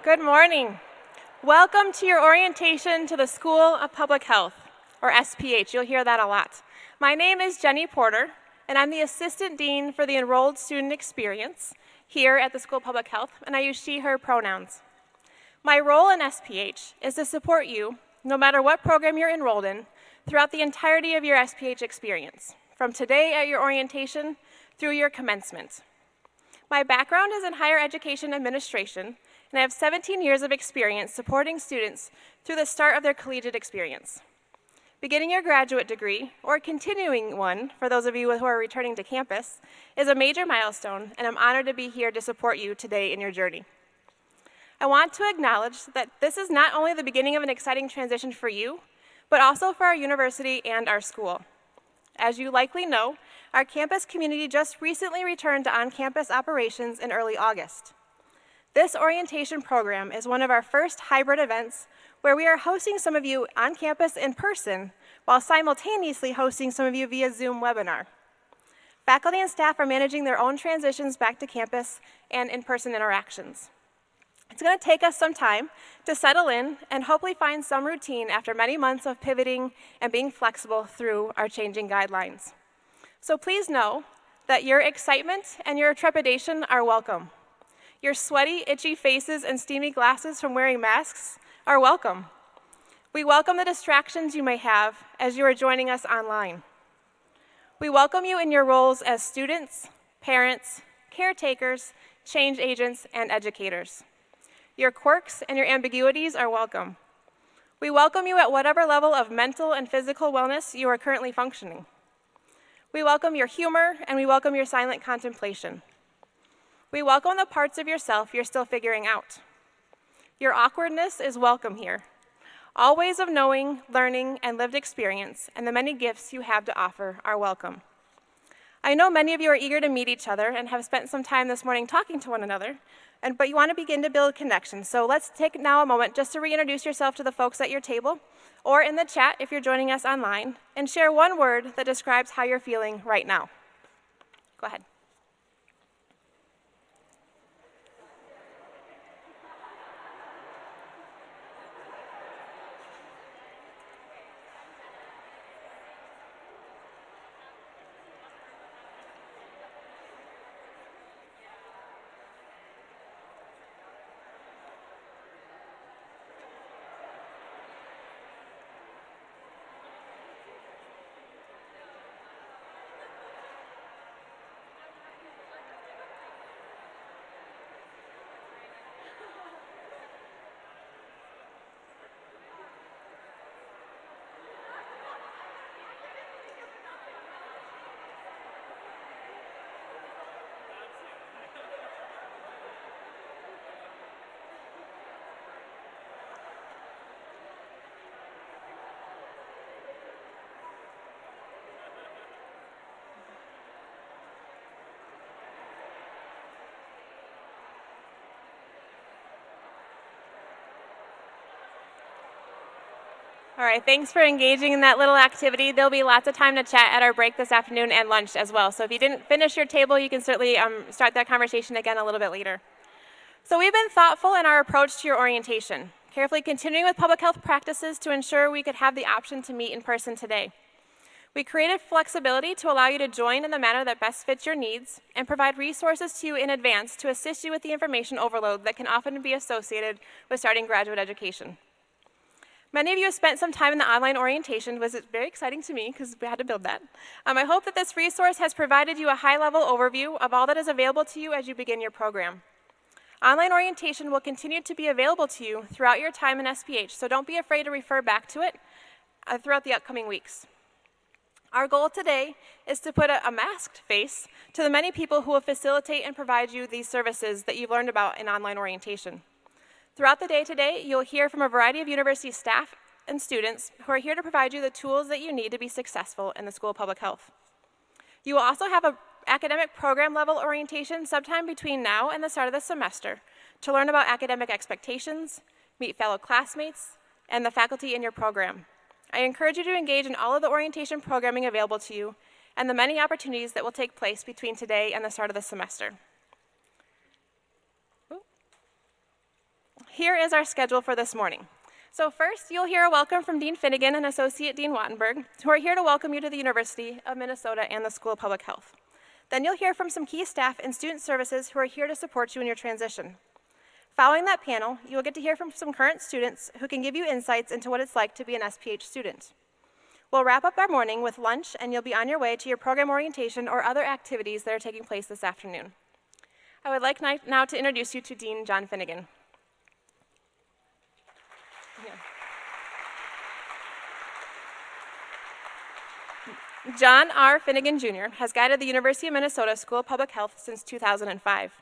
Good morning. Welcome to your orientation to the School of Public Health, or SPH. You'll hear that a lot. My name is Jenny Porter, and I'm the Assistant Dean for the Enrolled Student Experience here at the School of Public Health, and I use she, her pronouns. My role in SPH is to support you, no matter what program you're enrolled in, throughout the entirety of your SPH experience, from today at your orientation through your commencement. My background is in higher education administration, and I have 17 years of experience supporting students through the start of their collegiate experience. Beginning your graduate degree, or continuing one, for those of you who are returning to campus, is a major milestone, and I'm honored to be here to support you today in your journey. I want to acknowledge that this is not only the beginning of an exciting transition for you, but also for our university and our school. As you likely know, our campus community just recently returned to on-campus operations in early August. This orientation program is one of our first hybrid events where we are hosting some of you on campus in person while simultaneously hosting some of you via Zoom webinar. Faculty and staff are managing their own transitions back to campus and in-person interactions. It's going to take us some time to settle in and hopefully find some routine after many months of pivoting and being flexible through our changing guidelines. So please know that your excitement and your trepidation are welcome. Your sweaty, itchy faces and steamy glasses from wearing masks are welcome. We welcome the distractions you may have as you are joining us online. We welcome you in your roles as students, parents, caretakers, change agents, and educators. Your quirks and your ambiguities are welcome. We welcome you at whatever level of mental and physical wellness you are currently functioning. We welcome your humor, and we welcome your silent contemplation. We welcome the parts of yourself you're still figuring out. Your awkwardness is welcome here. All ways of knowing, learning, and lived experience, and the many gifts you have to offer are welcome. I know many of you are eager to meet each other and have spent some time this morning talking to one another, but you want to begin to build connections. So let's take now a moment just to reintroduce yourself to the folks at your table, or in the chat if you're joining us online, and share one word that describes how you're feeling right now. Go ahead. All right, thanks for engaging in that little activity. There'll be lots of time to chat at our break this afternoon and lunch as well. So if you didn't finish your table, you can certainly start that conversation again a little bit later. So we've been thoughtful in our approach to your orientation, carefully continuing with public health practices to ensure we could have the option to meet in person today. We created flexibility to allow you to join in the manner that best fits your needs and provide resources to you in advance to assist you with the information overload that can often be associated with starting graduate education. Many of you have spent some time in the online orientation, which is very exciting to me because we had to build that. I hope that this resource has provided you a high-level overview of all that is available to you as you begin your program. Online orientation will continue to be available to you throughout your time in SPH, so don't be afraid to refer back to it throughout the upcoming weeks. Our goal today is to put a masked face to the many people who will facilitate and provide you these services that you've learned about in online orientation. Throughout the day today, you'll hear from a variety of university staff and students who are here to provide you the tools that you need to be successful in the School of Public Health. You will also have an academic program level orientation sometime between now and the start of the semester to learn about academic expectations, meet fellow classmates, and the faculty in your program. I encourage you to engage in all of the orientation programming available to you and the many opportunities that will take place between today and the start of the semester. here is our schedule for this morning. So first, you'll hear a welcome from Dean Finnegan and Associate Dean Wattenberg, who are here to welcome you to the University of Minnesota and the School of Public Health. Then you'll hear from some key staff and student services who are here to support you in your transition. Following that panel, you will get to hear from some current students who can give you insights into what it's like to be an SPH student. We'll wrap up our morning with lunch, and you'll be on your way to your program orientation or other activities that are taking place this afternoon. I would like now to introduce you to Dean John Finnegan. John R. Finnegan, Jr. has guided the University of Minnesota School of Public Health since 2005.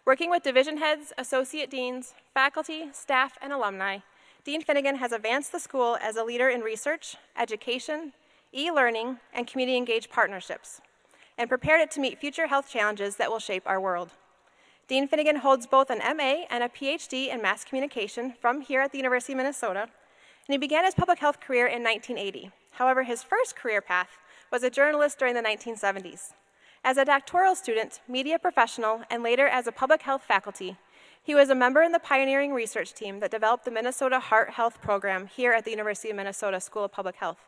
Working with division heads, associate deans, faculty, staff, and alumni, Dean Finnegan has advanced the school as a leader in research, education, e-learning, and community-engaged partnerships, and prepared it to meet future health challenges that will shape our world. Dean Finnegan holds both an MA and a PhD in mass communication from here at the University of Minnesota, and he began his public health career in 1980. However, his first career path was a journalist during the 1970s. As a doctoral student, media professional, and later as a public health faculty, he was a member in the pioneering research team that developed the Minnesota Heart Health Program here at the University of Minnesota School of Public Health.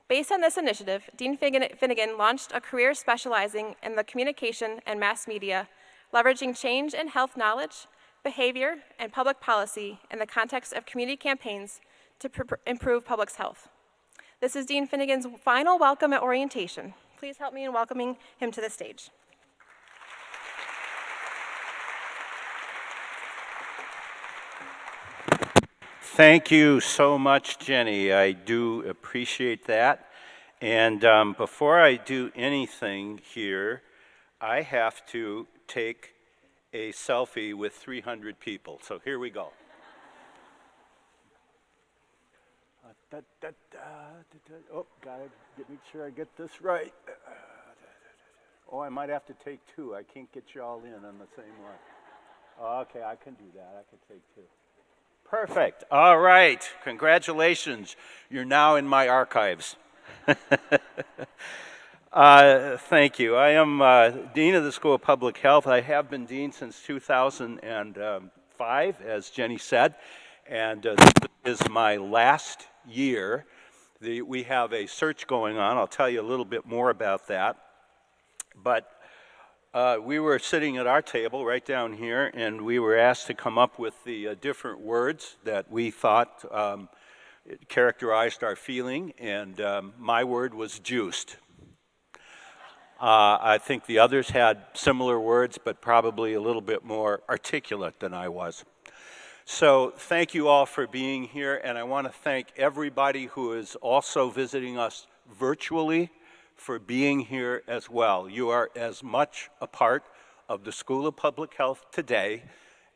Based on this initiative, Dean Finnegan launched a career specializing in the communication and mass media, leveraging change in health knowledge, behavior, and public policy in the context of community campaigns to improve public health. This is Dean Finnegan's final welcome at orientation. Please help me in welcoming him to the stage. Thank you so much, Jenny. I do appreciate that. And before I do anything here, I have to take a selfie with 300 people. So here we go. Oh, gotta make sure I get this right. Oh, I might have to take two. I can't get you all in on the same one. Okay, I can do that. I can take two. Perfect. All right. Congratulations. You're now in my archives. Thank you. I am Dean of the School of Public Health. I have been Dean since 2005, as Jenny said, and this is my last year. We have a search going on. I'll tell you a little bit more about that. But we were sitting at our table right down here, and we were asked to come up with the different words that we thought characterized our feeling, and my word was juiced. I think the others had similar words, but probably a little bit more articulate than I was. So thank you all for being here, and I want to thank everybody who is also visiting us virtually for being here as well. You are as much a part of the School of Public Health today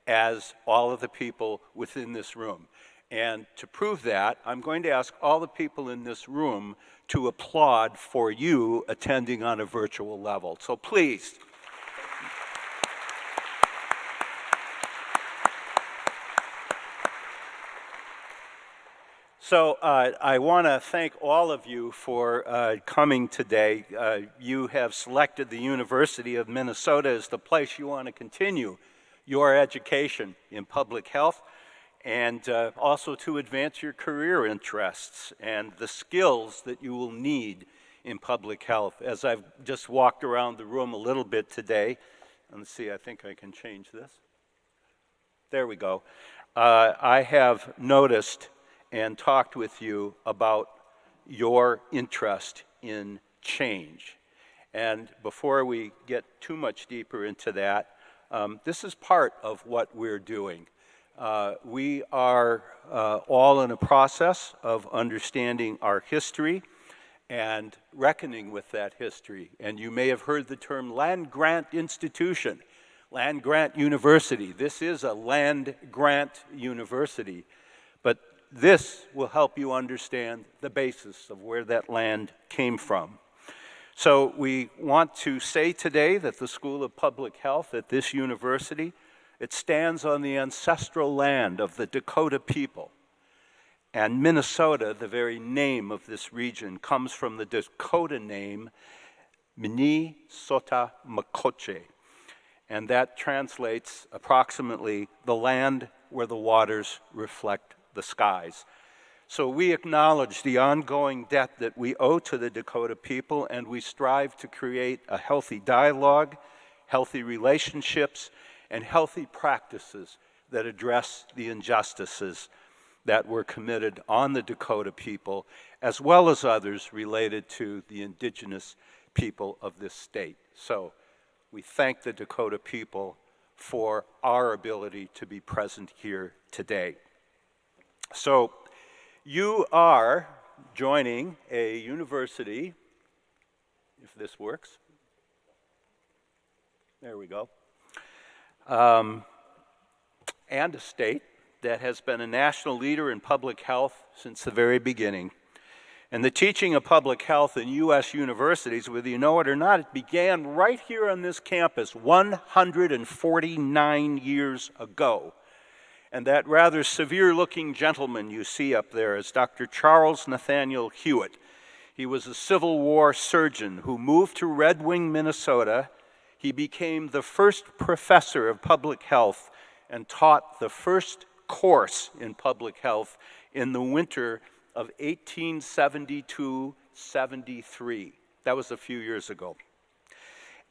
as all of the people within this room. And to prove that, I'm going to ask all the people in this room to applaud for you attending on a virtual level. So please. So I want to thank all of you for coming today. You have selected the University of Minnesota as the place you want to continue your education in public health, and also to advance your career interests and the skills that you will need in public health. As I've just walked around the room a little bit today, let's see, I think I can change this. There we go. I have noticed and talked with you about your interest in change. And before we get too much deeper into that, this is part of what we're doing. We are all in a process of understanding our history and reckoning with that history. And you may have heard the term land-grant institution, land-grant university. This is a land-grant university, but this will help you understand the basis of where that land came from. So we want to say today that the School of Public Health at this university, it stands on the ancestral land of the Dakota people. And Minnesota, the very name of this region, comes from the Dakota name Minnesota Makoche. And that translates approximately the land where the waters reflect the skies. So we acknowledge the ongoing debt that we owe to the Dakota people, and we strive to create a healthy dialogue, healthy relationships, and healthy practices that address the injustices that were committed on the Dakota people, as well as others related to the indigenous people of this state. So we thank the Dakota people for our ability to be present here today. So you are joining a university, if this works. There we go. And a state that has been a national leader in public health since the very beginning. And the teaching of public health in U.S. universities, whether you know it or not, it began right here on this campus 149 years ago. And that rather severe-looking gentleman you see up there is Dr. Charles Nathaniel Hewitt. He was a Civil War surgeon who moved to Red Wing, Minnesota. He became the first professor of public health and taught the first course in public health in the winter of 1872-73. That was a few years ago.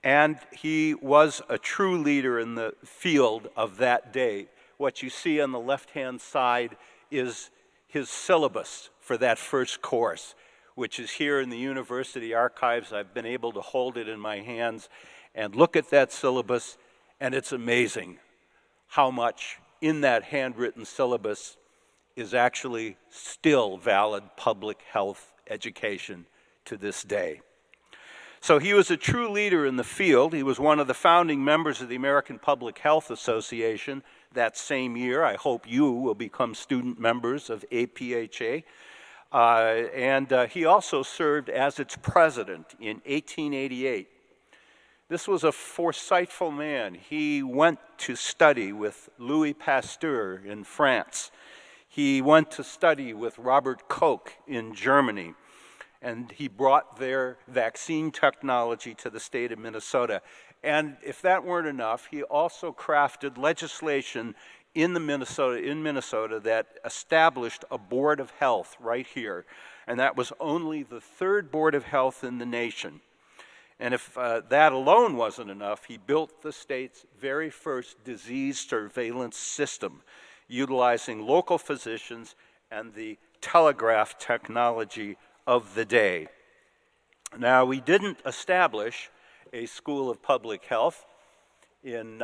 And he was a true leader in the field of that day. What you see on the left-hand side is his syllabus for that first course, which is here in the university archives. I've been able to hold it in my hands and look at that syllabus, and it's amazing how much in that handwritten syllabus is actually still valid public health education to this day. So he was a true leader in the field. He was one of the founding members of the American Public Health Association that same year. I hope you will become student members of APHA. He also served as its president in 1888. This was a foresightful man. He went to study with Louis Pasteur in France. He went to study with Robert Koch in Germany, and he brought their vaccine technology to the state of Minnesota. And if that weren't enough, he also crafted legislation in Minnesota that established a board of health right here, and that was only the third board of health in the nation. And if that alone wasn't enough, he built the state's very first disease surveillance system, utilizing local physicians and the telegraph technology of the day. Now, we didn't establish a school of public health in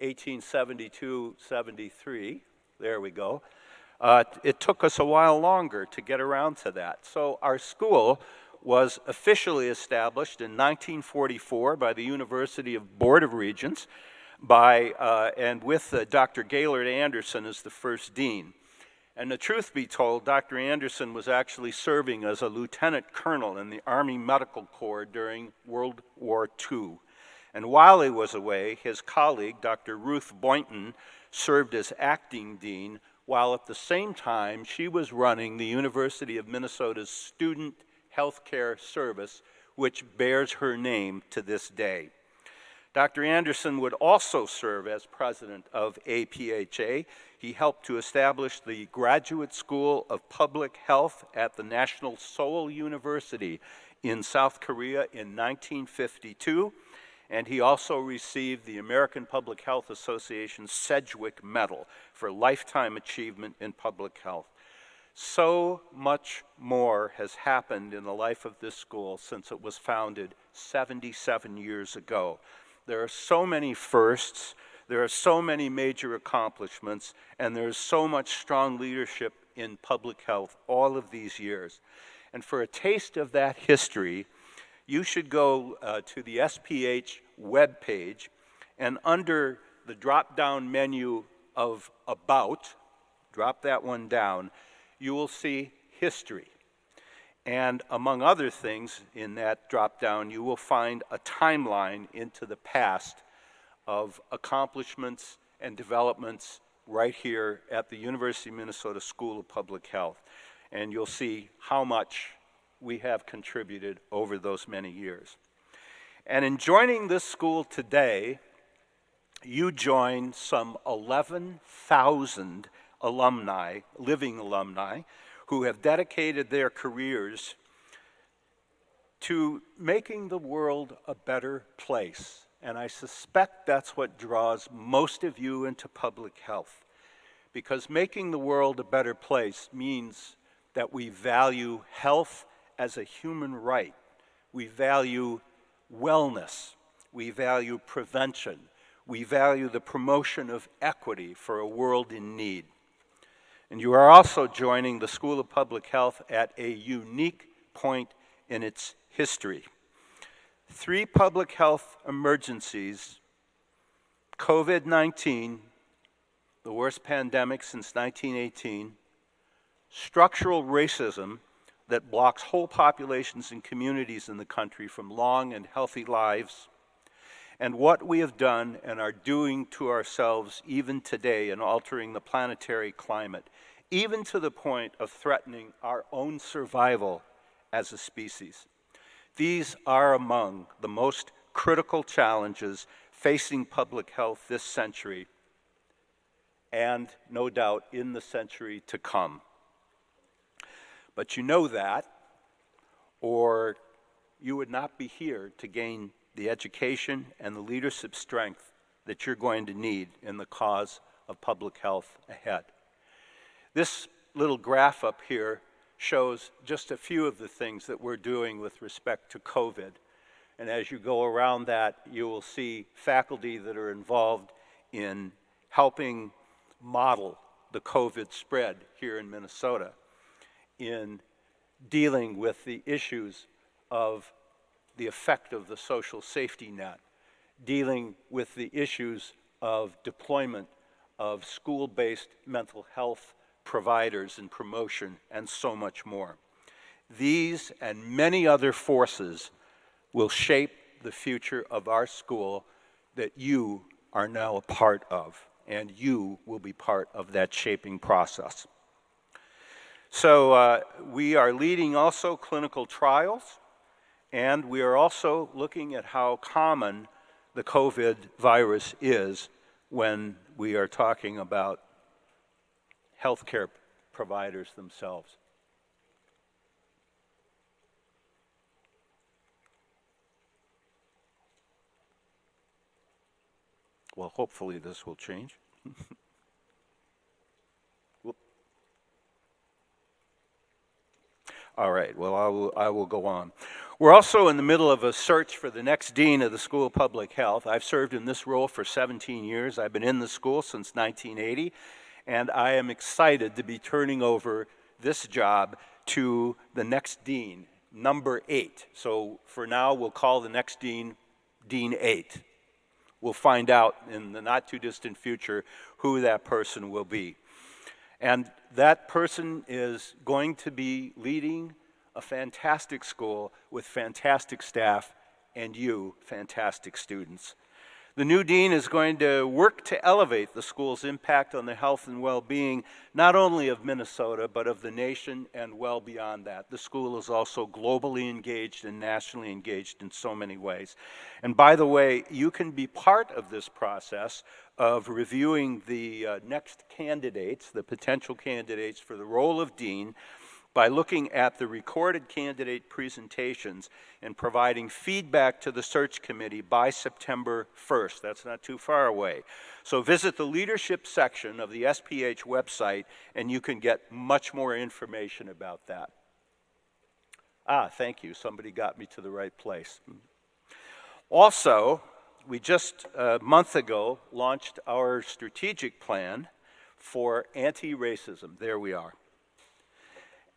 1872-73. There we go. It took us a while longer to get around to that. So our school was officially established in 1944 by the University of Board of Regents and with Dr. Gaylord Anderson as the first dean. And the truth be told, Dr. Anderson was actually serving as a lieutenant colonel in the Army Medical Corps during World War II. And while he was away, his colleague, Dr. Ruth Boynton, served as acting dean, while at the same time she was running the University of Minnesota's Student Healthcare Service, which bears her name to this day. Dr. Anderson would also serve as president of APHA. He helped to establish the Graduate School of Public Health at the National Seoul University in South Korea in 1952, and he also received the American Public Health Association's Sedgwick Medal for lifetime achievement in public health. So much more has happened in the life of this school since it was founded 77 years ago. There are so many firsts, there are so many major accomplishments, and there's so much strong leadership in public health all of these years. And for a taste of that history, you should go to the SPH webpage, and under the drop-down menu of About, drop that one down, you will see history. And among other things in that drop-down, you will find a timeline into the past of accomplishments and developments right here at the University of Minnesota School of Public Health. And you'll see how much we have contributed over those many years. And in joining this school today, you join some 11,000 alumni, living alumni, who have dedicated their careers to making the world a better place. And I suspect that's what draws most of you into public health, because making the world a better place means that we value health as a human right. We value wellness. We value prevention. We value the promotion of equity for a world in need. And you are also joining the School of Public Health at a unique point in its history. 3 public health emergencies, COVID-19, the worst pandemic since 1918, structural racism that blocks whole populations and communities in the country from long and healthy lives, and what we have done and are doing to ourselves even today in altering the planetary climate, even to the point of threatening our own survival as a species. These are among the most critical challenges facing public health this century, and no doubt in the century to come. But you know that, or you would not be here to gain the education and the leadership strength that you're going to need in the cause of public health ahead. This little graph up here shows just a few of the things that we're doing with respect to COVID. And as you go around that, you will see faculty that are involved in helping model the COVID spread here in Minnesota, in dealing with the issues of the effect of the social safety net, dealing with the issues of deployment of school-based mental health providers and promotion, and so much more. These and many other forces will shape the future of our school that you are now a part of, and you will be part of that shaping process. So we are leading also clinical trials, and we are also looking at how common the COVID virus is when we are talking about healthcare providers themselves. Well, hopefully this will change. All right, well, I will go on. We're also in the middle of a search for the next dean of the School of Public Health. I've served in this role for 17 years. I've been in the school since 1980, and I am excited to be turning over this job to the next dean, number 8. So for now, we'll call the next dean, Dean 8. We'll find out in the not too distant future who that person will be. And that person is going to be leading a fantastic school with fantastic staff and you, fantastic students. The new dean is going to work to elevate the school's impact on the health and well-being, not only of Minnesota, but of the nation and well beyond that. The school is also globally engaged and nationally engaged in so many ways. And by the way, you can be part of this process of reviewing the next candidates, the potential candidates for the role of dean, by looking at the recorded candidate presentations and providing feedback to the search committee by September 1st. That's not too far away. So visit the leadership section of the SPH website and you can get much more information about that. Thank you. Somebody got me to the right place. Also, we just a month ago launched our strategic plan for anti-racism. There we are.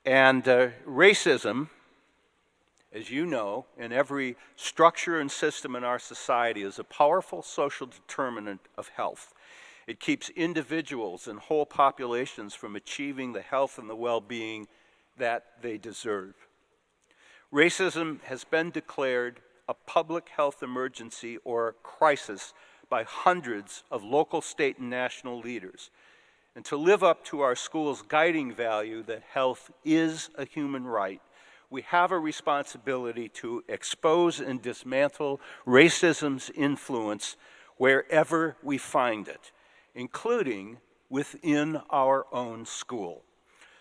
And racism, as you know, in every structure and system in our society is a powerful social determinant of health. It keeps individuals and whole populations from achieving the health and the well-being that they deserve. Racism has been declared a public health emergency or crisis by hundreds of local, state, and national leaders. And to live up to our school's guiding value that health is a human right, we have a responsibility to expose and dismantle racism's influence wherever we find it, including within our own school.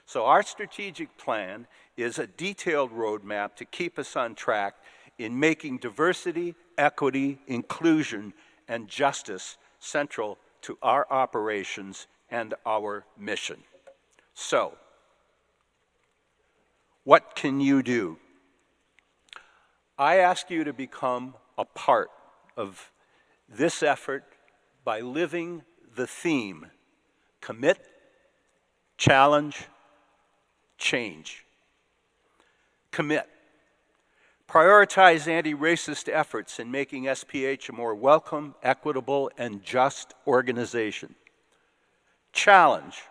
So our strategic plan is a detailed roadmap to keep us on track in making diversity, equity, inclusion, and justice central to our operations and our mission. So, what can you do? I ask you to become a part of this effort by living the theme: commit, challenge, change. Commit. Prioritize anti-racist efforts in making SPH a more welcome, equitable, and just organization. Challenge.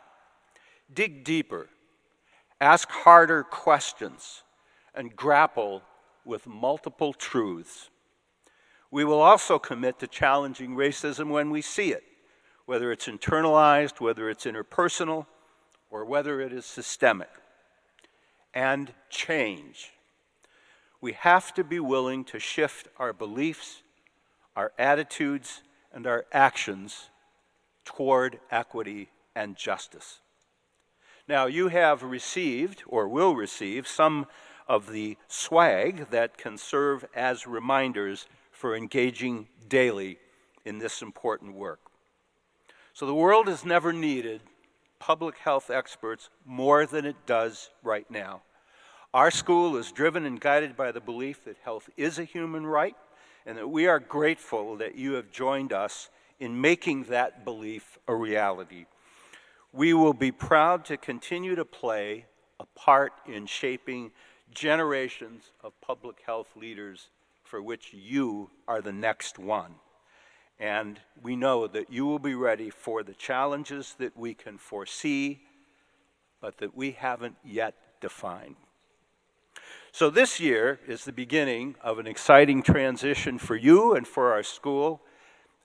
Dig deeper. Ask harder questions and grapple with multiple truths. We will also commit to challenging racism when we see it, whether it's internalized, whether it's interpersonal, or whether it is systemic. And change. We have to be willing to shift our beliefs, our attitudes, and our actions toward equity and justice. Now, you have received, or will receive, some of the swag that can serve as reminders for engaging daily in this important work. So the world has never needed public health experts more than it does right now. Our school is driven and guided by the belief that health is a human right, and that we are grateful that you have joined us in making that belief a reality. We will be proud to continue to play a part in shaping generations of public health leaders for which you are the next one. And we know that you will be ready for the challenges that we can foresee, but that we haven't yet defined. So this year is the beginning of an exciting transition for you and for our school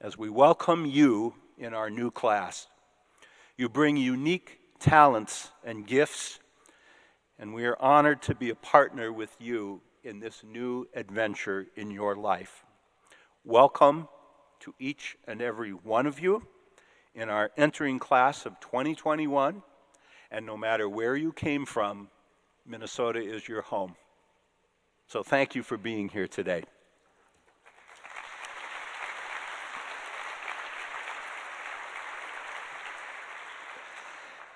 as we welcome you in our new class. You bring unique talents and gifts, and we are honored to be a partner with you in this new adventure in your life. Welcome to each and every one of you in our entering class of 2021, and no matter where you came from, Minnesota is your home. So thank you for being here today.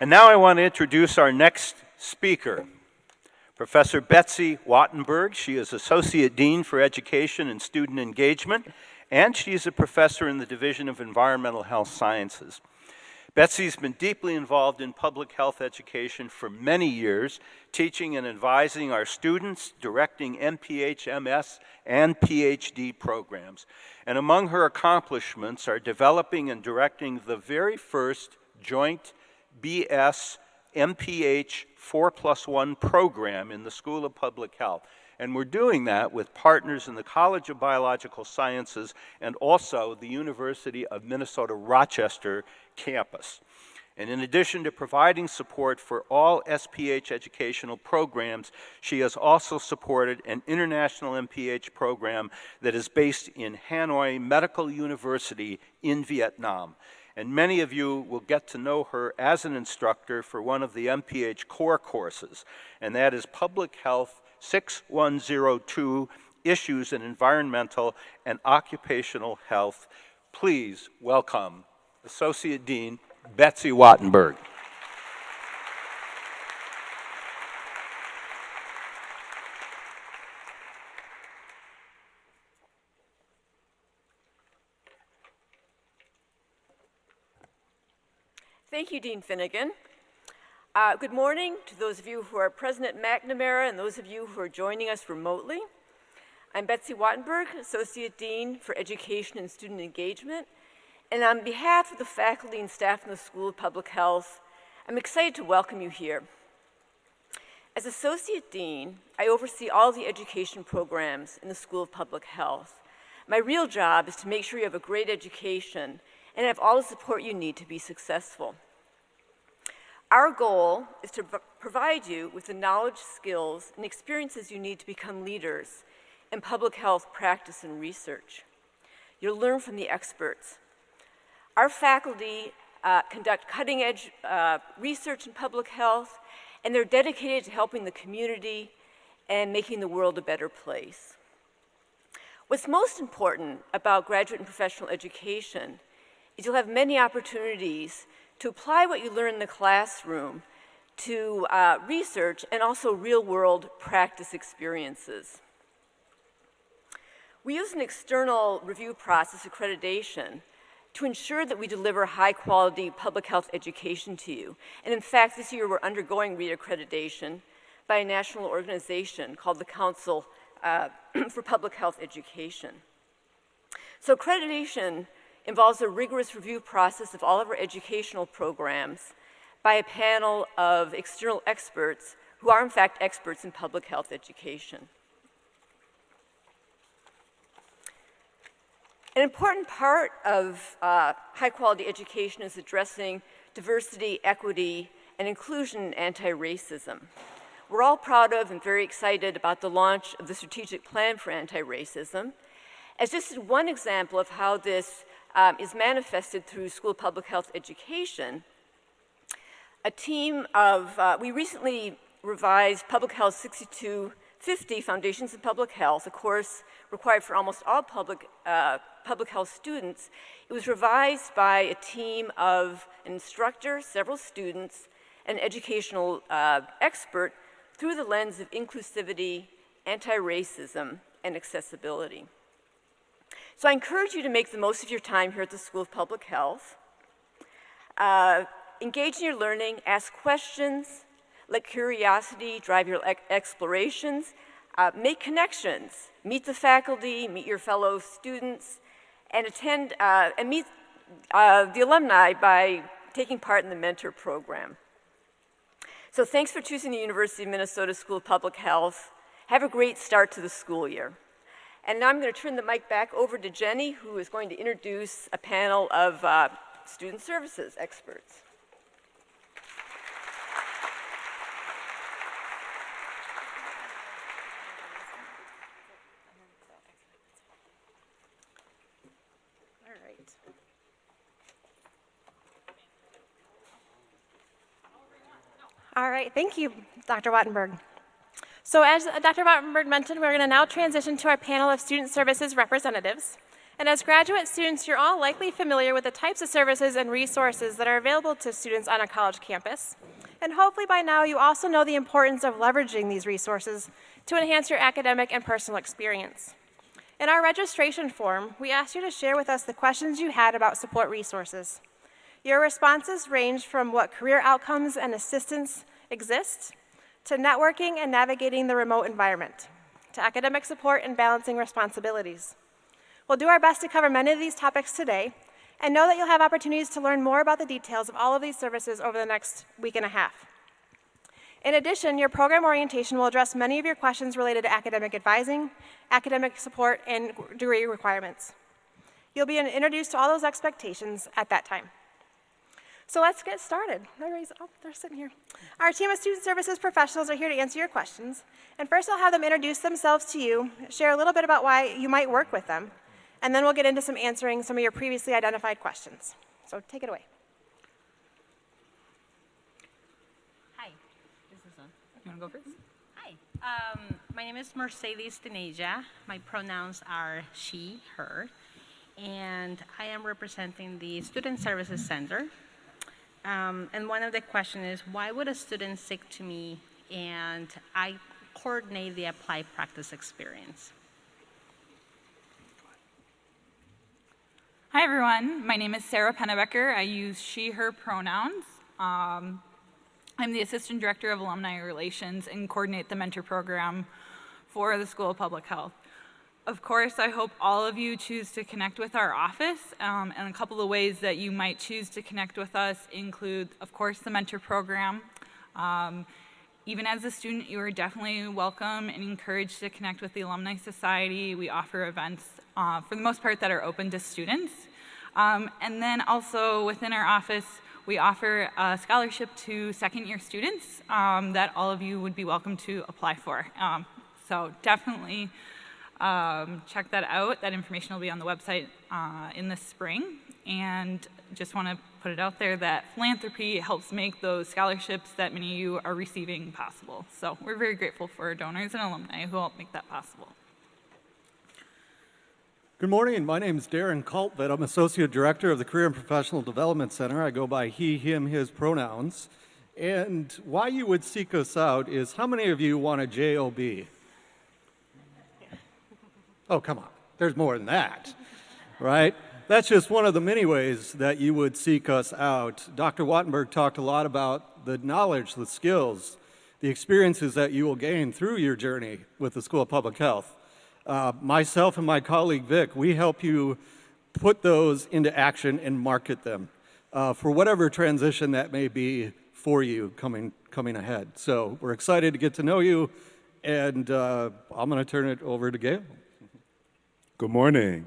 And now I want to introduce our next speaker, Professor Betsy Wattenberg. She is Associate Dean for Education and Student Engagement, and she is a professor in the Division of Environmental Health Sciences. Betsy's been deeply involved in public health education for many years, teaching and advising our students, directing MPH, MS, and PhD programs. And among her accomplishments are developing and directing the very first joint BS MPH 4+1 program in the School of Public Health. And we're doing that with partners in the College of Biological Sciences and also the University of Minnesota Rochester campus. And in addition to providing support for all SPH educational programs, she has also supported an international MPH program that is based in Hanoi Medical University in Vietnam. And many of you will get to know her as an instructor for one of the MPH core courses, and that is Public Health 6102, Issues in Environmental and Occupational Health. Please welcome Associate Dean Betsy Wattenberg. Thank you, Dean Finnegan. Good morning to those of you who are present at McNamara and those of you who are joining us remotely. I'm Betsy Wattenberg, Associate Dean for Education and Student Engagement, and on behalf of the faculty and staff in the School of Public Health, I'm excited to welcome you here. As Associate Dean, I oversee all the education programs in the School of Public Health. My real job is to make sure you have a great education and have all the support you need to be successful. Our goal is to provide you with the knowledge, skills, and experiences you need to become leaders in public health practice and research. You'll learn from the experts. Our faculty conduct cutting-edge research in public health, and they're dedicated to helping the community and making the world a better place. What's most important about graduate and professional education is you'll have many opportunities to apply what you learn in the classroom to research and also real-world practice experiences. We use an external review process, accreditation, to ensure that we deliver high-quality public health education to you. And in fact, this year we're undergoing reaccreditation by a national organization called the Council for Public Health Education. So accreditation involves a rigorous review process of all of our educational programs by a panel of external experts who are in fact experts in public health education. An important part of high-quality education is addressing diversity, equity, and inclusion and anti-racism. We're all proud of and very excited about the launch of the Strategic Plan for Anti-Racism, as just one example of how this is manifested through school public health education. A team of, we recently revised Public Health 6250, Foundations in Public Health, a course required for almost all public health students. It was revised by a team of an instructor, several students, and an educational expert through the lens of inclusivity, anti-racism, and accessibility. So I encourage you to make the most of your time here at the School of Public Health. Engage in your learning, ask questions, let curiosity drive your explorations, make connections, meet the faculty, meet your fellow students, and attend and meet the alumni by taking part in the mentor program. So thanks for choosing the University of Minnesota School of Public Health. Have a great start to the school year. And now I'm going to turn the mic back over to Jenny, who is going to introduce a panel of student services experts. All right, thank you, Dr. Wattenberg. So as Dr. Wattenberg mentioned, we're going to now transition to our panel of student services representatives. And as graduate students, you're all likely familiar with the types of services and resources that are available to students on a college campus. And hopefully by now you also know the importance of leveraging these resources to enhance your academic and personal experience. In our registration form, we asked you to share with us the questions you had about support resources. Your responses ranged from what career outcomes and assistance exist, to networking and navigating the remote environment, to academic support and balancing responsibilities. We'll do our best to cover many of these topics today, and know that you'll have opportunities to learn more about the details of all of these services over the next week and a half. In addition, your program orientation will address many of your questions related to academic advising, academic support, and degree requirements. You'll be introduced to all those expectations at that time. So let's get started. They're sitting here. Our team of student services professionals are here to answer your questions. And first I'll have them introduce themselves to you, share a little bit about why you might work with them, and then we'll get into answering some of your previously identified questions. So take it away. Hi, this is you want to go first? Hi, my name is Mercedes Teneja. My pronouns are she, her, and I am representing the Student Services Center. And one of the questions is, why would a student stick to me and I coordinate the applied practice experience? Hi everyone, my name is Sarah Pennebecker. I use she, her pronouns. I'm the Assistant Director of Alumni Relations and coordinate the mentor program for the School of Public Health. Of course, I hope all of you choose to connect with our office, and a couple of ways that you might choose to connect with us include, of course, the mentor program. Even as a student, you are definitely welcome and encouraged to connect with the Alumni Society. We offer events, for the most part, that are open to students. And then also within our office, we offer a scholarship to second-year students that all of you would be welcome to apply for. So definitely check that out. That information will be on the website in the spring. And just want to put it out there that philanthropy helps make those scholarships that many of you are receiving possible. So we're very grateful for donors and alumni who help make that possible. Good morning. My name is Darren Cultvedt. I'm Associate Director of the Career and Professional Development Center. I go by he, him, his pronouns. And why you would seek us out is how many of you want a job? Oh, come on. There's more than that, right? That's just one of the many ways that you would seek us out. Dr. Wattenberg talked a lot about the knowledge, the skills, the experiences that you will gain through your journey with the School of Public Health. Myself and my colleague Vic, we help you put those into action and market them for whatever transition that may be for you coming ahead. So we're excited to get to know you, and I'm going to turn it over to Gail. Good morning.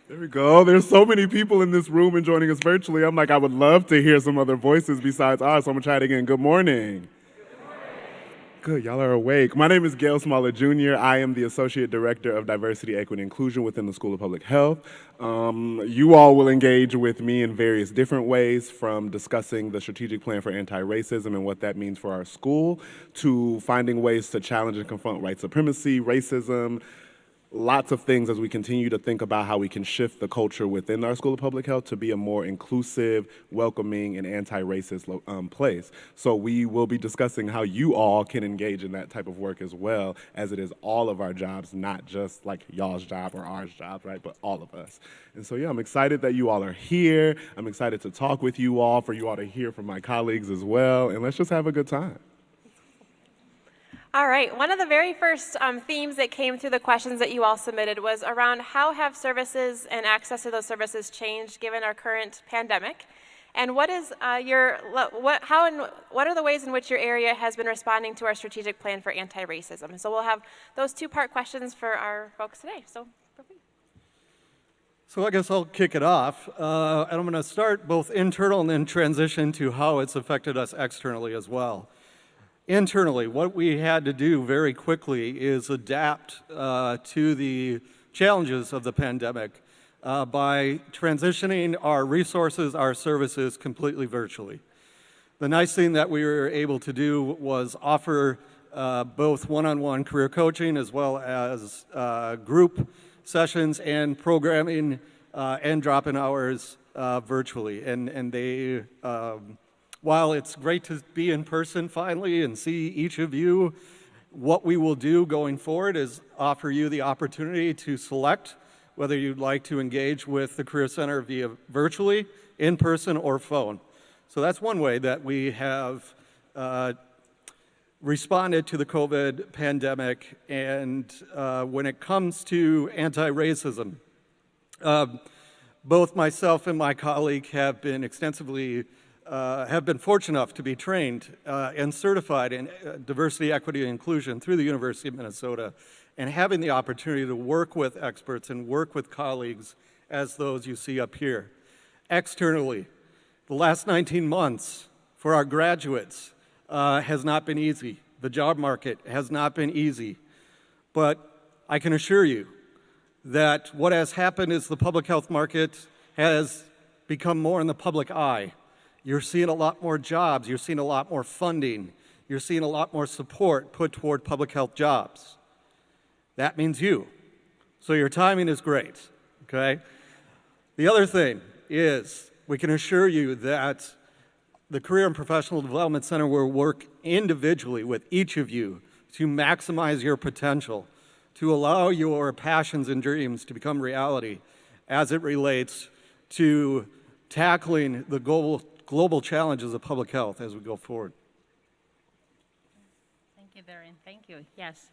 There we go. There's so many people in this room and joining us virtually. I'm like, I would love to hear some other voices besides ours, so I'm going to try it again. Good morning. Good, y'all are awake. My name is Gail Smaller Jr. I am the Associate Director of Diversity, Equity, and Inclusion within the School of Public Health. You all will engage with me in various different ways, from discussing the strategic plan for anti-racism and what that means for our school, to finding ways to challenge and confront white supremacy, racism, lots of things as we continue to think about how we can shift the culture within our School of Public Health to be a more inclusive, welcoming, and anti-racist place. So we will be discussing how you all can engage in that type of work as well, as it is all of our jobs, not just like y'all's job or ours job, right, but all of us. And so, yeah, I'm excited that you all are here. I'm excited to talk with you all, for you all to hear from my colleagues as well, and let's just have a good time. All right, one of the very first themes that came through the questions that you all submitted was around how have services and access to those services changed given our current pandemic, and what are the ways in which your area has been responding to our strategic plan for anti-racism? So we'll have those two-part questions for our folks today. So I guess I'll kick it off, and I'm going to start both internal and then transition to how it's affected us externally as well. Internally, what we had to do very quickly is adapt to the challenges of the pandemic by transitioning our resources, our services completely virtually. The nice thing that we were able to do was offer both one-on-one career coaching as well as group sessions and programming and drop-in hours virtually. And they while it's great to be in person finally and see each of you, what we will do going forward is offer you the opportunity to select whether you'd like to engage with the Career Center via virtually, in person, or phone. So that's one way that we have responded to the COVID pandemic. And when it comes to anti-racism, both myself and my colleague have been fortunate enough to be trained and certified in diversity, equity, and inclusion through the University of Minnesota, and having the opportunity to work with experts and work with colleagues as those you see up here. Externally, the last 19 months for our graduates has not been easy. The job market has not been easy. But I can assure you that what has happened is the public health market has become more in the public eye. You're seeing a lot more jobs, you're seeing a lot more funding, you're seeing a lot more support put toward public health jobs. That means you. So your timing is great, okay? The other thing is we can assure you that the Career and Professional Development Center will work individually with each of you to maximize your potential, to allow your passions and dreams to become reality as it relates to tackling the global challenges of public health as we go forward. Thank you, Darren. Thank you. Yes.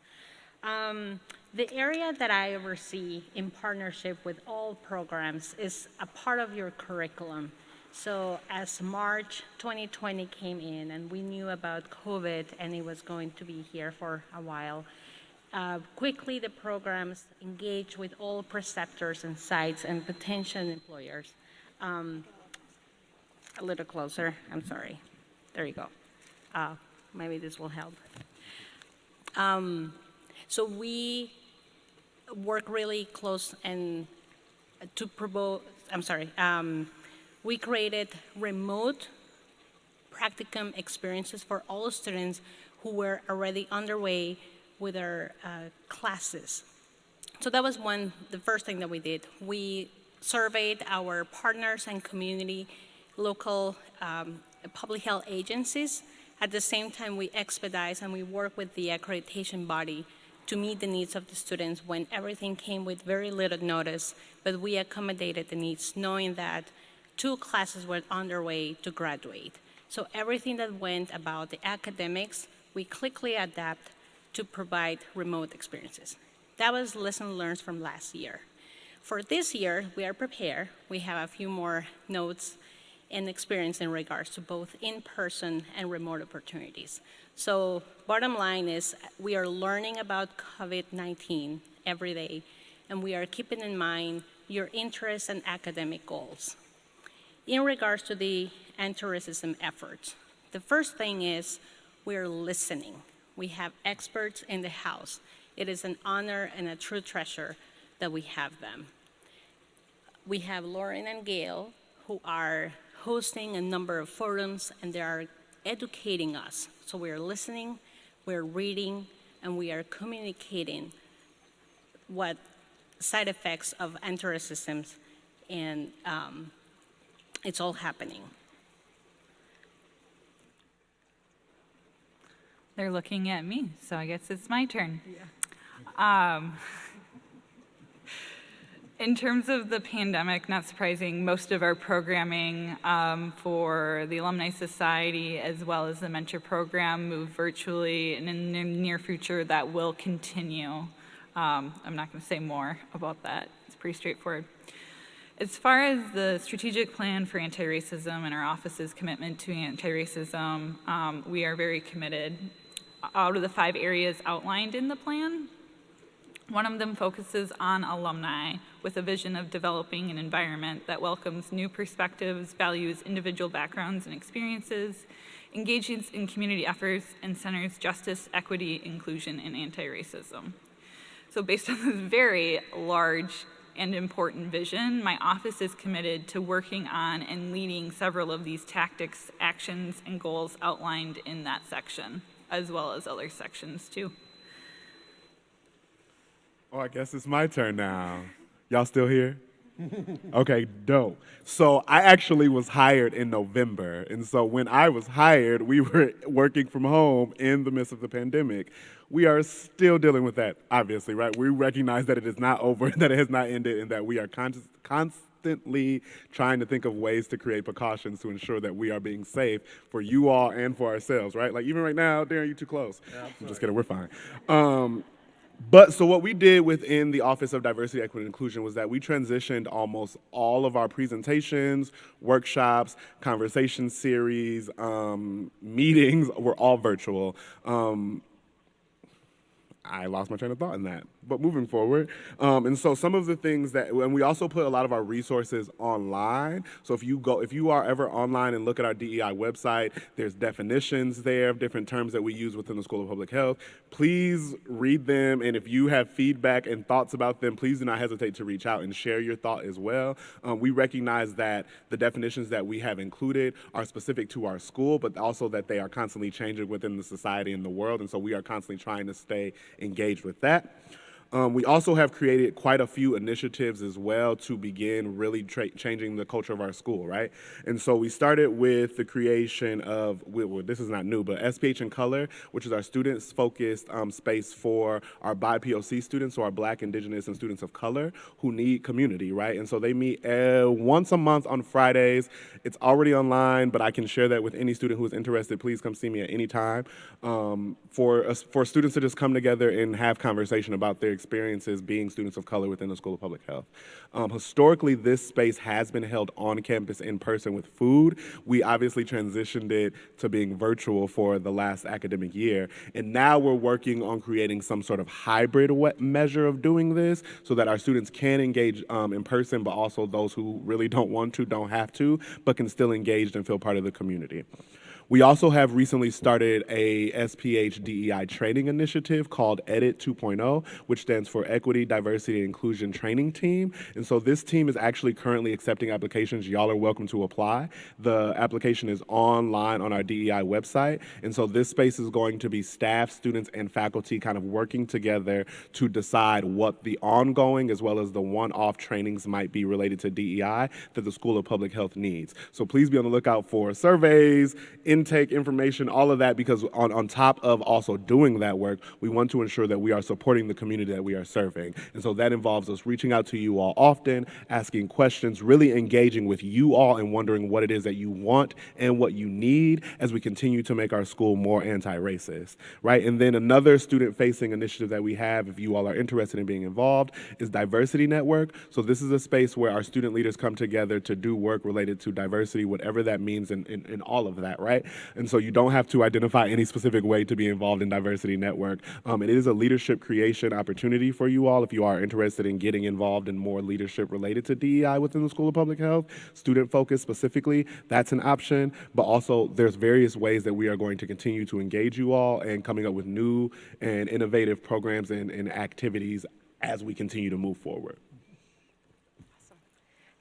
The area that I oversee in partnership with all programs is a part of your curriculum. So as March 2020 came in and we knew about COVID and it was going to be here for a while, quickly the programs engaged with all preceptors and sites and potential employers. A little closer, I'm sorry. There you go. Maybe this will help. So we work really close and to promote, we created remote practicum experiences for all students who were already underway with their classes. So that was the first thing that we did. We surveyed our partners and community, local public health agencies. At the same time, we expedite and we work with the accreditation body to meet the needs of the students when everything came with very little notice, but we accommodated the needs knowing that 2 classes were underway to graduate. So everything that went about the academics, we quickly adapt to provide remote experiences. That was lesson learned from last year. For this year, we are prepared. We have a few more notes and experience in regards to both in-person and remote opportunities. So bottom line is we are learning about COVID-19 every day, and we are keeping in mind your interests and academic goals. In regards to the anti-racism efforts, the first thing is we're listening. We have experts in the house. It is an honor and a true treasure that we have them. We have Lauren and Gail, who are hosting a number of forums, and they are educating us. So we are listening, we're reading, and we are communicating what side effects of anti-racism, and it's all happening. They're looking at me, so I guess it's my turn. Yeah. In terms of the pandemic, not surprising, most of our programming for the Alumni Society as well as the mentor program moved virtually, and in the near future that will continue. I'm not going to say more about that. It's pretty straightforward. As far as the strategic plan for anti-racism and our office's commitment to anti-racism, we are very committed. Out of the 5 areas outlined in the plan, one of them focuses on alumni with a vision of developing an environment that welcomes new perspectives, values individual backgrounds and experiences, engages in community efforts, and centers justice, equity, inclusion, and anti-racism. So based on this very large and important vision, my office is committed to working on and leading several of these tactics, actions, and goals outlined in that section, as well as other sections too. Oh, I guess it's my turn now. Y'all still here? Okay, dope. So I actually was hired in November. And so when I was hired, we were working from home in the midst of the pandemic. We are still dealing with that, obviously, right? We recognize that it is not over, that it has not ended, and that we are constantly trying to think of ways to create precautions to ensure that we are being safe for you all and for ourselves, right? Like even right now, Darren, you too close. Yeah, I'm just kidding, we're fine. But so what we did within the Office of Diversity, Equity, and Inclusion was that we transitioned almost all of our presentations, workshops, conversation series, meetings were all virtual. I lost my train of thought in that, but moving forward. And so some of the things that, and we also put a lot of our resources online. So if you are ever online and look at our DEI website, there's definitions there of different terms that we use within the School of Public Health. Please read them, and if you have feedback and thoughts about them, please do not hesitate to reach out and share your thought as well. We recognize that the definitions that we have included are specific to our school, but also that they are constantly changing within the society and the world, and so we are constantly trying to stay engaged with that. We also have created quite a few initiatives as well to begin really changing the culture of our school, right? And so we started with the creation of, well, this is not new, but SPH in Color, which is our students-focused space for our BIPOC students, so our Black, Indigenous, and students of color who need community, right? And so they meet once a month on Fridays. It's already online, but I can share that with any student who is interested. Please come see me at any time. For students to just come together and have conversation about their experiences being students of color within the School of Public Health. Historically, this space has been held on campus in person with food. We obviously transitioned it to being virtual for the last academic year, and now we're working on creating some sort of hybrid measure of doing this so that our students can engage in person, but also those who really don't want to, don't have to, but can still engage and feel part of the community. We also have recently started a SPH DEI training initiative called EDIT 2.0, which stands for Equity, Diversity, and Inclusion Training Team. And so this team is actually currently accepting applications. Y'all are welcome to apply. The application is online on our DEI website. And so this space is going to be staff, students, and faculty kind of working together to decide what the ongoing as well as the one-off trainings might be related to DEI that the School of Public Health needs. So please be on the lookout for surveys, intake information, all of that, because on top of also doing that work, we want to ensure that we are supporting the community that we are serving. And so that involves us reaching out to you all often, asking questions, really engaging with you all and wondering what it is that you want and what you need as we continue to make our school more anti-racist, right? And then another student-facing initiative that we have, if you all are interested in being involved, is Diversity Network. So this is a space where our student leaders come together to do work related to diversity, whatever that means in all of that, right? And so you don't have to identify any specific way to be involved in Diversity Network. It is a leadership creation opportunity for you all if you are interested in getting involved in more leadership related to DEI within the School of Public Health, student focus specifically, that's an option. But also there's various ways that we are going to continue to engage you all and coming up with new and innovative programs and activities as we continue to move forward. Awesome.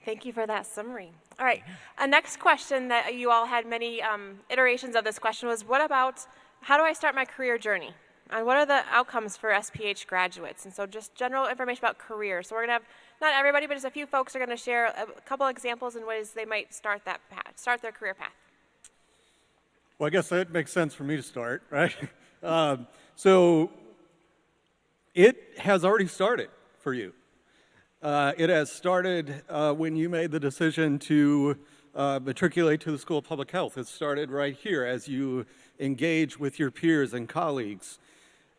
Thank you for that summary. All right, a next question that you all had many iterations of this question was, what about, how do I start my career journey? And what are the outcomes for SPH graduates? And so just general information about career. So we're gonna have, not everybody, but just a few folks are gonna share a couple examples in ways they might start that path, start their career path. Well, I guess that makes sense for me to start, right? So it has already started for you. It has started when you made the decision to matriculate to the School of Public Health. It started right here as you engage with your peers and colleagues.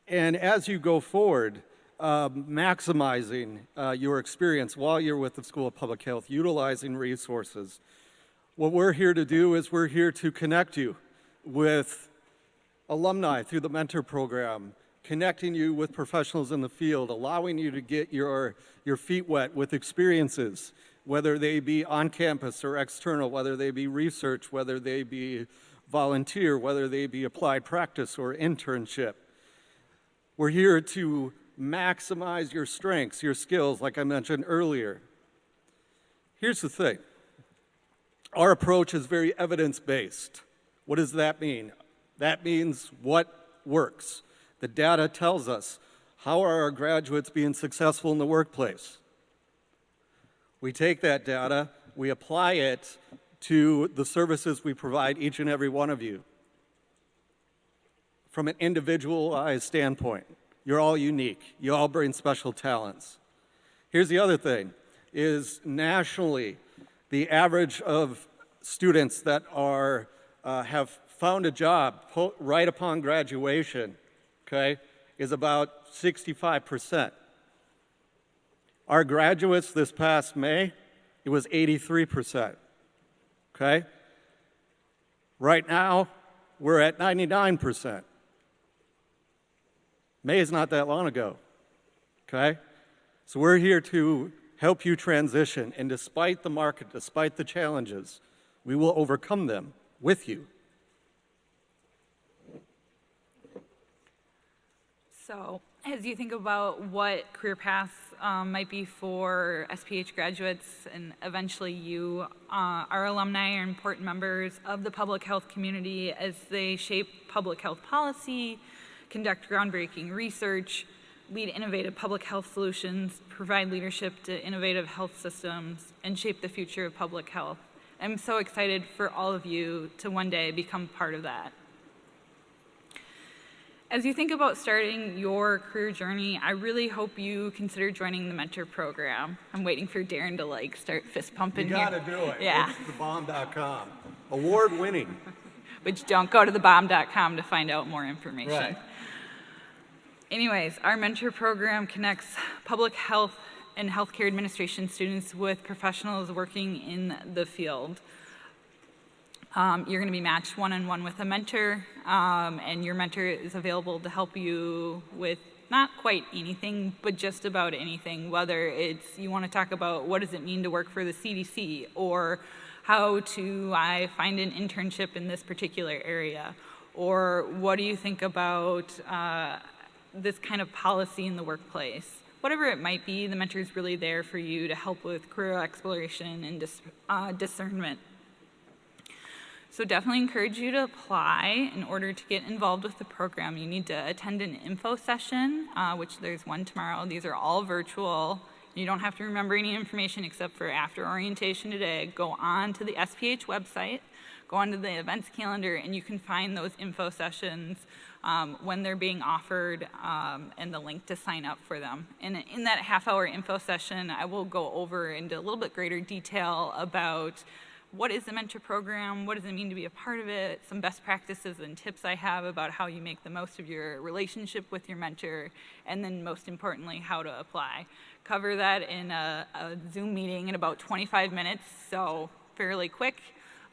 And as you go forward, maximizing your experience while you're with the School of Public Health, utilizing resources. What we're here to do is we're here to connect you with alumni through the mentor program, connecting you with professionals in the field, allowing you to get your feet wet with experiences, whether they be on campus or external, whether they be research, whether they be volunteer, whether they be applied practice or internship. We're here to maximize your strengths, your skills, like I mentioned earlier. Here's the thing. Our approach is very evidence-based. What does that mean? That means what works. The data tells us, how are our graduates being successful in the workplace? We take that data, we apply it to the services we provide each and every one of you. From an individualized standpoint, you're all unique. You all bring special talents. Here's the other thing, is nationally, the average of students that are have found a job right upon graduation, okay, is about 65%. Our graduates this past May, it was 83%, okay? Right now, we're at 99%. May is not that long ago, okay? So we're here to help you transition, and despite the market, despite the challenges, we will overcome them with you. So as you think about what career paths might be for SPH graduates and eventually you, our alumni are important members of the public health community as they shape public health policy, conduct groundbreaking research, lead innovative public health solutions, provide leadership to innovative health systems, and shape the future of public health. I'm so excited for all of you to one day become part of that. As you think about starting your career journey, I really hope you consider joining the mentor program. I'm waiting for Darren to start fist pumping here. You gotta do it. Yeah. It's thebomb.com. Award winning. But don't go to thebomb.com to find out more information. Right. Anyways, our mentor program connects public health and healthcare administration students with professionals working in the field. You're going to be matched one-on-one with a mentor, and your mentor is available to help you with not quite anything, but just about anything, whether it's you want to talk about what does it mean to work for the CDC, or how do I find an internship in this particular area? Or what do you think about this kind of policy in the workplace? Whatever it might be, the mentor is really there for you to help with career exploration and discernment. So definitely encourage you to apply. In order to get involved with the program, you need to attend an info session, which there's one tomorrow. These are all virtual. You don't have to remember any information except for after orientation today. Go on to the SPH website, go onto the events calendar, and you can find those info sessions when they're being offered and the link to sign up for them. And in that half-hour info session, I will go over into a little bit greater detail about what is the mentor program, what does it mean to be a part of it, some best practices and tips I have about how you make the most of your relationship with your mentor, and then most importantly, how to apply. Cover that in a Zoom meeting in about 25 minutes, so fairly quick.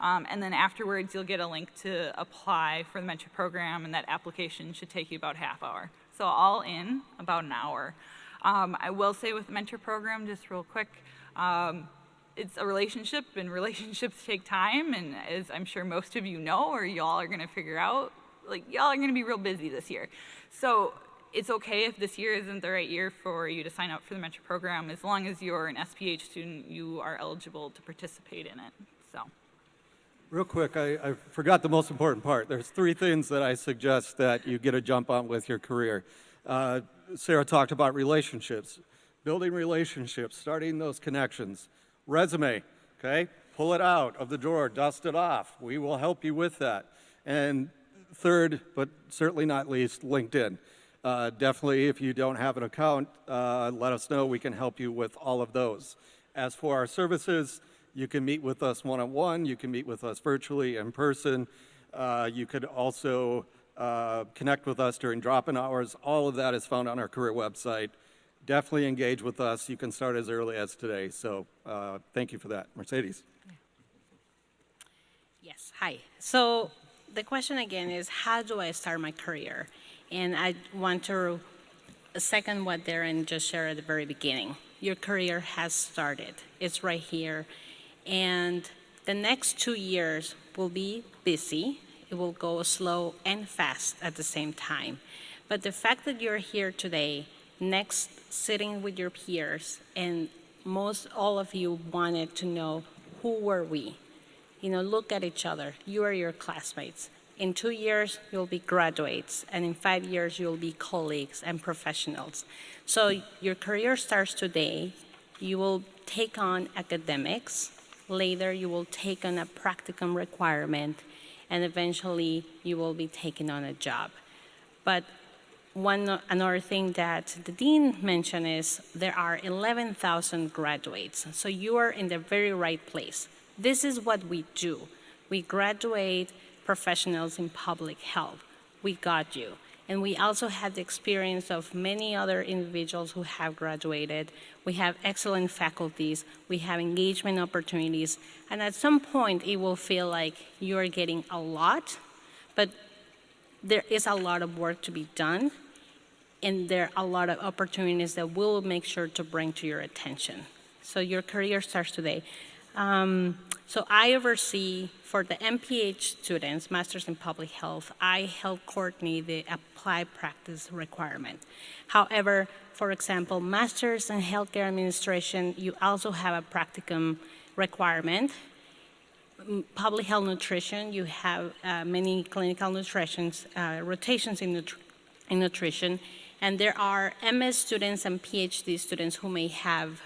And then afterwards, you'll get a link to apply for the mentor program, and that application should take you about half hour. So all in about an hour. I will say with the mentor program, just real quick, it's a relationship, and relationships take time, and as I'm sure most of you know, or y'all are gonna figure out, like, y'all are gonna be real busy this year. So it's okay if this year isn't the right year for you to sign up for the mentor program. As long as you're an SPH student, you are eligible to participate in it, so. Real quick, I forgot the most important part. There's 3 things that I suggest that you get a jump on with your career. Sarah talked about relationships, building relationships, starting those connections. Resume, okay? Pull it out of the drawer, dust it off. We will help you with that. And third, but certainly not least, LinkedIn. Definitely, if you don't have an account, let us know. We can help you with all of those. As for our services, you can meet with us one-on-one. You can meet with us virtually, in person. You could also connect with us during drop-in hours. All of that is found on our career website. Definitely engage with us. You can start as early as today. So thank you for that. Mercedes. Yes, hi. So the question again is, how do I start my career? And I want to second what Darren just shared at the very beginning. Your career has started. It's right here. And the next 2 years will be busy. It will go slow and fast at the same time. But the fact that you're here today, next sitting with your peers, and most all of you wanted to know, who were we? You know, look at each other. You are your classmates. In 2 years, you'll be graduates, and in 5 years, you'll be colleagues and professionals. So your career starts today. You will take on academics. Later, you will take on a practicum requirement, and eventually, you will be taking on a job. But another thing that the dean mentioned is there are 11,000 graduates. So you are in the very right place. This is what we do. We graduate professionals in public health. We got you. And we also had the experience of many other individuals who have graduated. We have excellent faculties. We have engagement opportunities. And at some point, it will feel like you're getting a lot, but there is a lot of work to be done. And there are a lot of opportunities that we'll make sure to bring to your attention. So your career starts today. So I oversee, for the MPH students, Masters in Public Health, I help coordinate the applied practice requirement. However, for example, Masters in Healthcare Administration, you also have a practicum requirement. Public Health Nutrition, you have many clinical rotations in nutrition. And there are MS students and PhD students who may have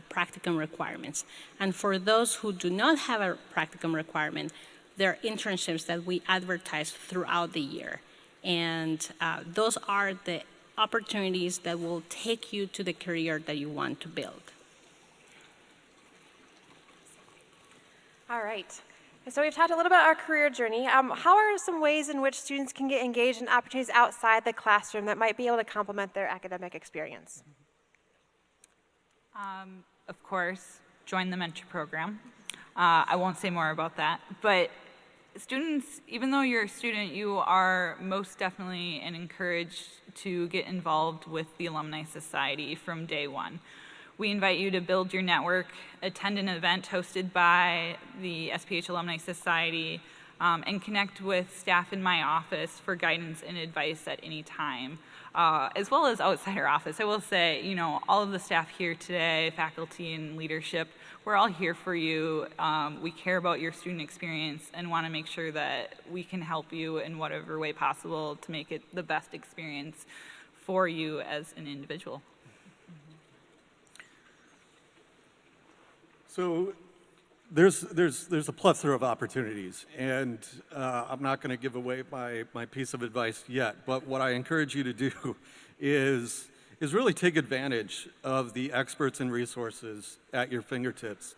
practicum requirements. And for those who do not have a practicum requirement, there are internships that we advertise throughout the year. And those are the opportunities that will take you to the career that you want to build. All right. So we've talked a little about our career journey. How are some ways in which students can get engaged in opportunities outside the classroom that might be able to complement their academic experience? Of course, join the mentor program. I won't say more about that, but students, even though you're a student, you are most definitely encouraged to get involved with the Alumni Society from day one. We invite you to build your network, attend an event hosted by the SPH Alumni Society, and connect with staff in my office for guidance and advice at any time, as well as outside our office. I will say, you know, all of the staff here today, faculty and leadership, we're all here for you. We care about your student experience and want to make sure that we can help you in whatever way possible to make it the best experience for you as an individual. So there's a plethora of opportunities, and I'm not going to give away my piece of advice yet, but what I encourage you to do is really take advantage of the experts and resources at your fingertips.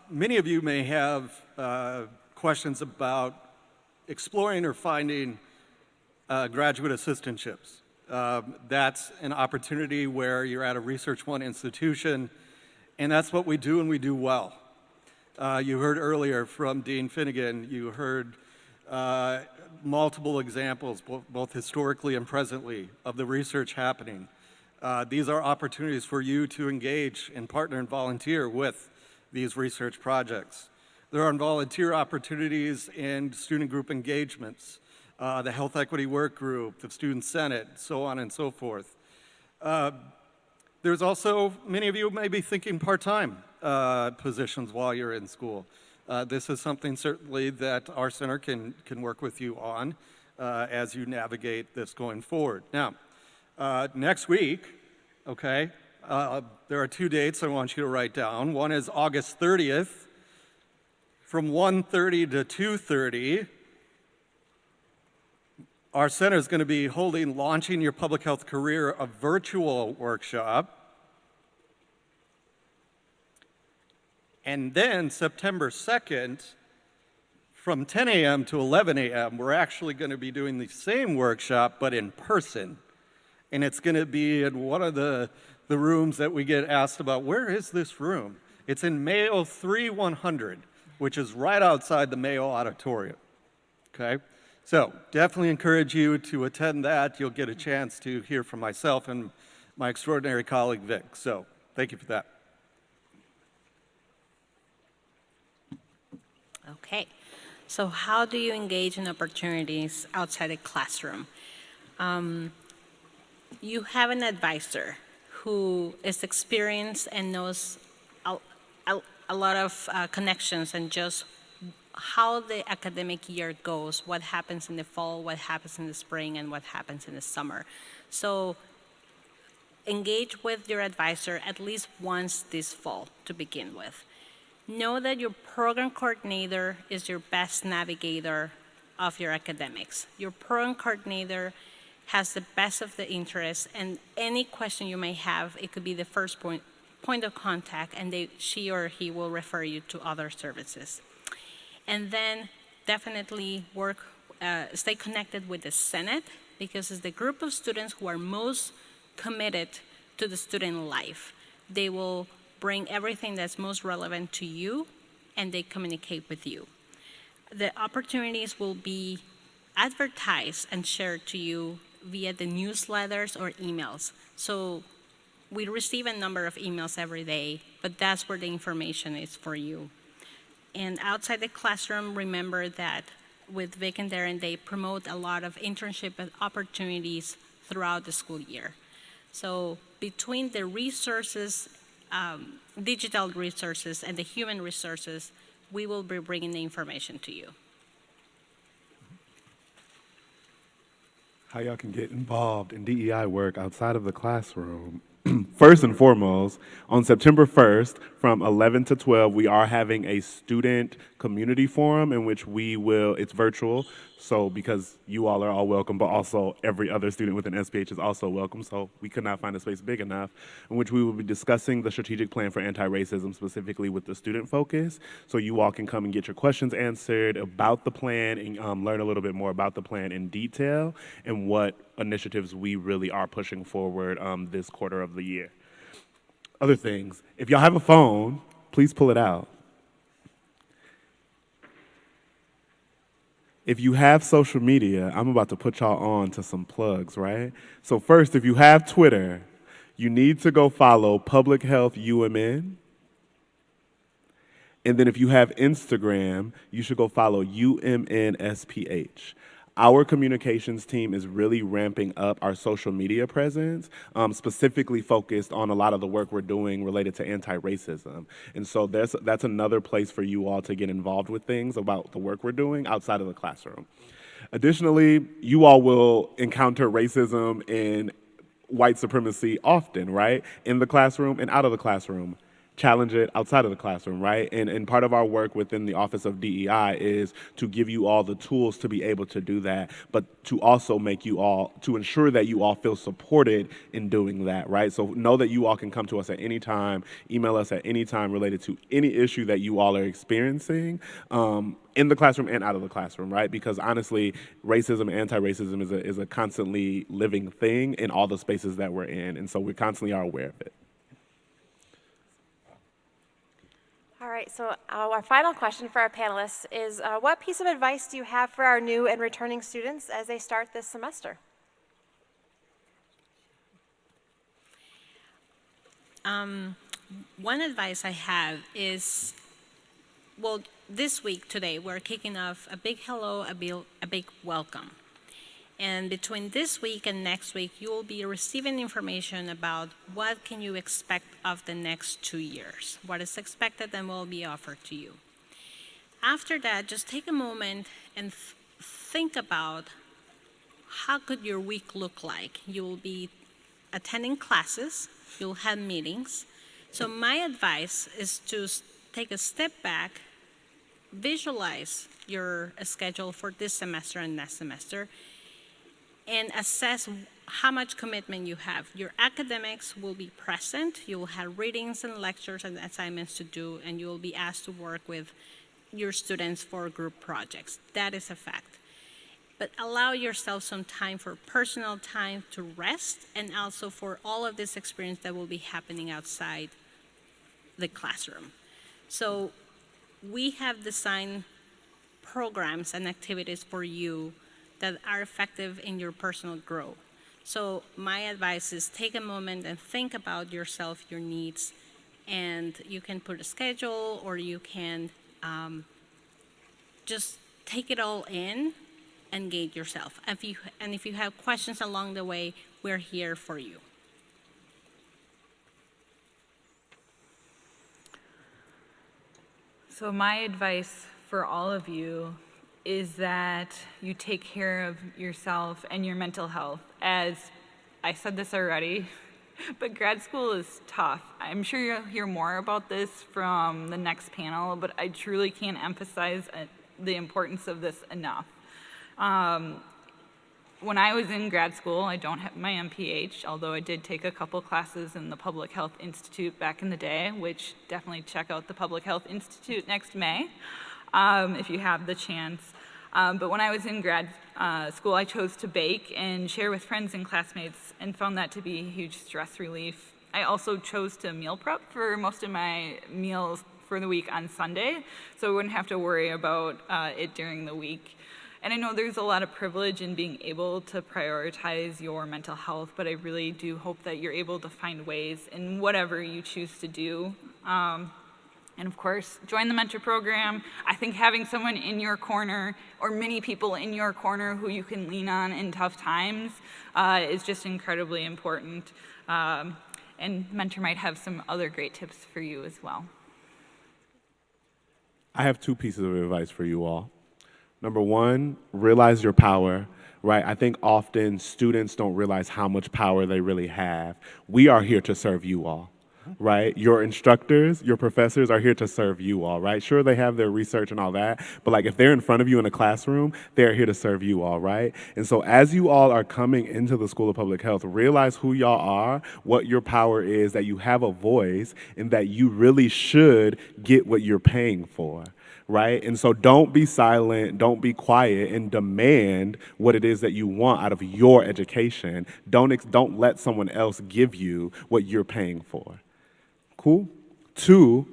Many of you may have questions about exploring or finding graduate assistantships. That's an opportunity where you're at a Research One institution, and that's what we do, and we do well. You heard earlier from Dean Finnegan, you heard multiple examples, both historically and presently, of the research happening. These are opportunities for you to engage and partner and volunteer with these research projects. There are volunteer opportunities and student group engagements, the Health Equity Work Group, the Student Senate, so on and so forth. There's also, many of you may be thinking part-time positions while you're in school. This is something certainly that our center can work with you on as you navigate this going forward. Now, next week, okay, there are 2 dates I want you to write down. One is August 30th from 1:30 to 2:30. Our center is going to be holding Launching Your Public Health Career, a virtual workshop. And then September 2nd, from 10 a.m. to 11 a.m., we're actually going to be doing the same workshop, but in person. And it's going to be in one of the rooms that we get asked about. Where is this room? It's in Mayo 3100, which is right outside the Mayo Auditorium. Okay? So definitely encourage you to attend that. You'll get a chance to hear from myself and my extraordinary colleague, Vic. So thank you for that. Okay, so how do you engage in opportunities outside the classroom? You have an advisor who is experienced and knows a lot of connections and just how the academic year goes, what happens in the fall, what happens in the spring, and what happens in the summer. So engage with your advisor at least once this fall to begin with. Know that your program coordinator is your best navigator of your academics. Your program coordinator has the best of the interest, and any question you may have, it could be the first point of contact, and she or he will refer you to other services. And then definitely stay connected with the Senate, because it's the group of students who are most committed to the student life. They will bring everything that's most relevant to you, and they communicate with you. The opportunities will be advertised and shared to you via the newsletters or emails. So we receive a number of emails every day, but that's where the information is for you. And outside the classroom, remember that with Vic and Darren, they promote a lot of internship opportunities throughout the school year. So between the resources, digital resources, and the human resources, we will be bringing the information to you. How y'all can get involved in DEI work outside of the classroom. First and foremost, on September 1st, from 11 to 12, we are having a student community forum in which it's virtual, so because you all are all welcome, but also every other student within SPH is also welcome, so we could not find a space big enough, in which we will be discussing the strategic plan for anti-racism, specifically with the student focus, so you all can come and get your questions answered about the plan and learn a little bit more about the plan in detail and what initiatives we really are pushing forward this quarter of the year. Other things, if y'all have a phone, please pull it out. If you have social media, I'm about to put y'all on to some plugs, right? So first, if you have Twitter, you need to go follow Public Health UMN. And then if you have Instagram, you should go follow UMN.SPH. Our communications team is really ramping up our social media presence, specifically focused on a lot of the work we're doing related to anti-racism. And so that's another place for you all to get involved with things about the work we're doing outside of the classroom. Additionally, you all will encounter racism and white supremacy often, right? In the classroom and out of the classroom. Challenge it outside of the classroom, right? And part of our work within the Office of DEI is to give you all the tools to be able to do that, but to also to ensure that you all feel supported in doing that, right? So know that you all can come to us at any time, email us at any time related to any issue that you all are experiencing in the classroom and out of the classroom, right? Because honestly, racism and anti-racism is a constantly living thing in all the spaces that we're in, and so we constantly are aware of it. All right, so our final question for our panelists is, what piece of advice do you have for our new and returning students as they start this semester? One advice I have is, well, this week, today, we're kicking off a big hello, a big welcome. And between this week and next week, you will be receiving information about what can you expect of the next 2 years, what is expected and will be offered to you. After that, just take a moment and think about how could your week look like. You will be attending classes, you'll have meetings. So my advice is to take a step back, visualize your schedule for this semester and next semester, and assess how much commitment you have. Your academics will be present, you will have readings and lectures and assignments to do, and you will be asked to work with your students for group projects. That is a fact. But allow yourself some time for personal time to rest, and also for all of this experience that will be happening outside the classroom. So we have designed programs and activities for you that are effective in your personal growth. So my advice is take a moment and think about yourself, your needs, and you can put a schedule, or you can just take it all in and gauge yourself. And if you have questions along the way, we're here for you. So my advice for all of you is that you take care of yourself and your mental health. As I said this already, but grad school is tough. I'm sure you'll hear more about this from the next panel, but I truly can't emphasize the importance of this enough. When I was in grad school, I don't have my MPH, although I did take a couple classes in the Public Health Institute back in the day, which definitely check out the Public Health Institute next May. If you have the chance. But when I was in grad school, I chose to bake and share with friends and classmates, and found that to be a huge stress relief. I also chose to meal prep for most of my meals for the week on Sunday, so I wouldn't have to worry about it during the week. And I know there's a lot of privilege in being able to prioritize your mental health, but I really do hope that you're able to find ways in whatever you choose to do. And of course, join the mentor program. I think having someone in your corner, or many people in your corner who you can lean on in tough times, is just incredibly important. And Mentor might have some other great tips for you as well. I have 2 pieces of advice for you all. Number 1, realize your power, right? I think often students don't realize how much power they really have. We are here to serve you all. Right? Your instructors, your professors are here to serve you all, right? Sure, they have their research and all that, but like if they're in front of you in a classroom, they're here to serve you all, right? And so as you all are coming into the School of Public Health, realize who y'all are, what your power is, that you have a voice, and that you really should get what you're paying for. Right? And so don't be silent, don't be quiet, and demand what it is that you want out of your education. Don't let someone else give you what you're paying for. Cool? 2,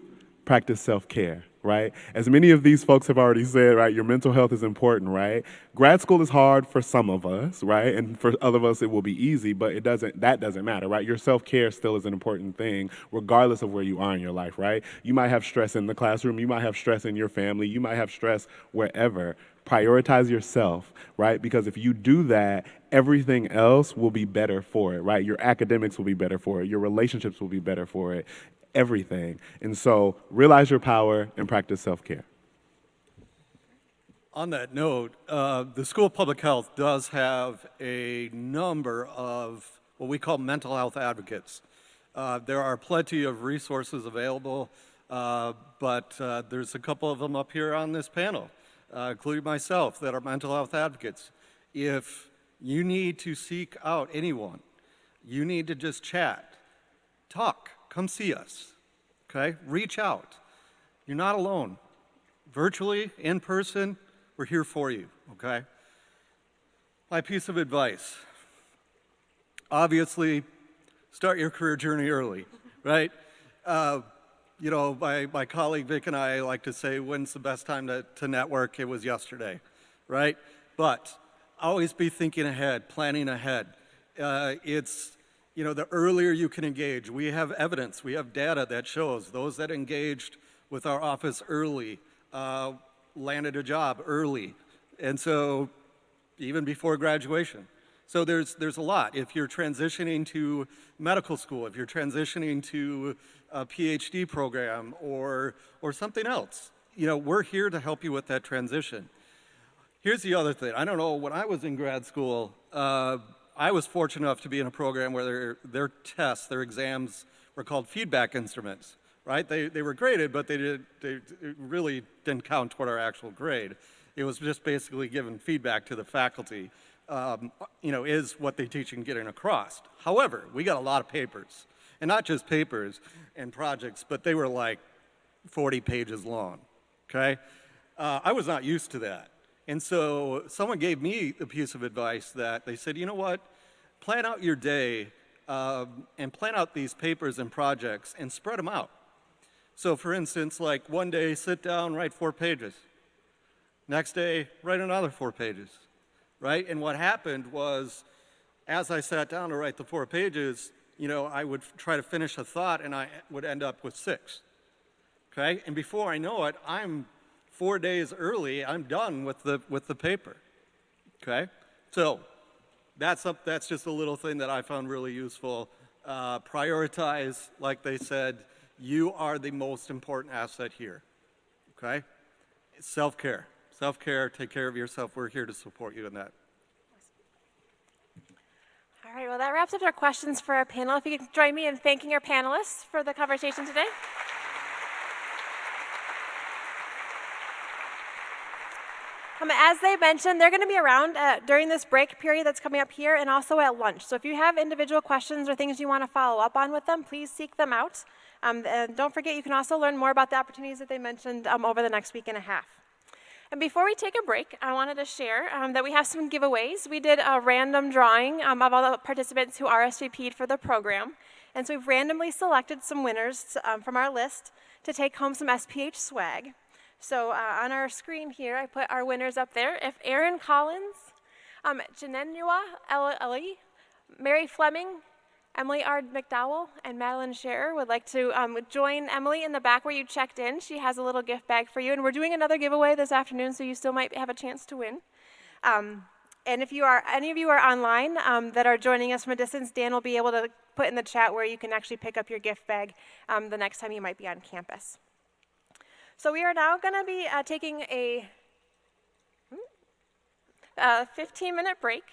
practice self-care. right? As many of these folks have already said, right, your mental health is important, right? Grad school is hard for some of us, right? And for other of us, it will be easy, but that doesn't matter, right? Your self-care still is an important thing, regardless of where you are in your life, right? You might have stress in the classroom, you might have stress in your family, you might have stress wherever. Prioritize yourself, right? Because if you do that, everything else will be better for it, right? Your academics will be better for it, your relationships will be better for it, everything. And so realize your power and practice self-care. On that note, the School of Public Health does have a number of what we call mental health advocates. There are plenty of resources available, but there's a couple of them up here on this panel, including myself, that are mental health advocates. If you need to seek out anyone, you need to just chat, talk, come see us, okay? Reach out. You're not alone. Virtually, in person, we're here for you, okay? My piece of advice, obviously, start your career journey early, right? You know, my colleague Vic and I like to say, when's the best time to network? It was yesterday, right? But always be thinking ahead, planning ahead. It's, you know, the earlier you can engage. We have evidence, we have data that shows those that engaged with our office early landed a job early, and so even before graduation. So there's a lot. If you're transitioning to medical school, if you're transitioning to a PhD program or something else, you know, we're here to help you with that transition. Here's the other thing. I don't know, when I was in grad school, I was fortunate enough to be in a program where their tests, their exams were called feedback instruments, right? They were graded, but they really didn't count toward our actual grade. It was just basically giving feedback to the faculty. You know, is what they teach and getting across. However, we got a lot of papers, and not just papers and projects, but they were like 40 pages long, okay? I was not used to that. And so someone gave me a piece of advice that they said, you know what, plan out your day and plan out these papers and projects and spread them out. So for instance, like one day, sit down, write 4 pages. Next day, write another 4 pages. Right? And what happened was, as I sat down to write the 4 pages, you know, I would try to finish a thought and I would end up with 6. Okay? And before I know it, I'm 4 days early, I'm done with the paper. Okay? So that's just a little thing that I found really useful. Prioritize, like they said, you are the most important asset here. Okay? Self-care. Self-care, take care of yourself. We're here to support you in that. All right, well, that wraps up our questions for our panel. If you could join me in thanking our panelists for the conversation today. As they mentioned, they're going to be around during this break period that's coming up here and also at lunch. So if you have individual questions or things you want to follow up on with them, please seek them out. And don't forget, you can also learn more about the opportunities that they mentioned over the next week and a half. And before we take a break, I wanted to share that we have some giveaways. We did a random drawing of all the participants who RSVP'd for the program. And so we've randomly selected some winners from our list to take home some SPH swag. So on our screen here, I put our winners up there. If Aaron Collins, Janenua Ali, Mary Fleming, Emily R. McDowell, and Madeline Scherer would like to join Emily in the back where you checked in. She has a little gift bag for you, and we're doing another giveaway this afternoon, so you still might have a chance to win. And if any of you are online that are joining us from a distance, Dan will be able to put in the chat where you can actually pick up your gift bag the next time you might be on campus. So we are now going to be taking a 15-minute break.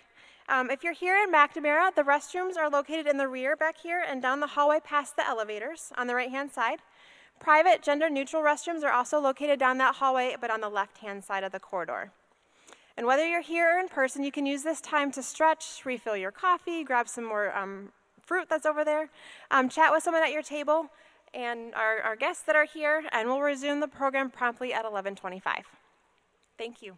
If you're here in McNamara, the restrooms are located in the rear back here and down the hallway past the elevators on the right-hand side. Private, gender-neutral restrooms are also located down that hallway, but on the left-hand side of the corridor. And whether you're here or in person, you can use this time to stretch, refill your coffee, grab some more fruit that's over there, chat with someone at your table, and our guests that are here, and we'll resume the program promptly at 11:25. Thank you.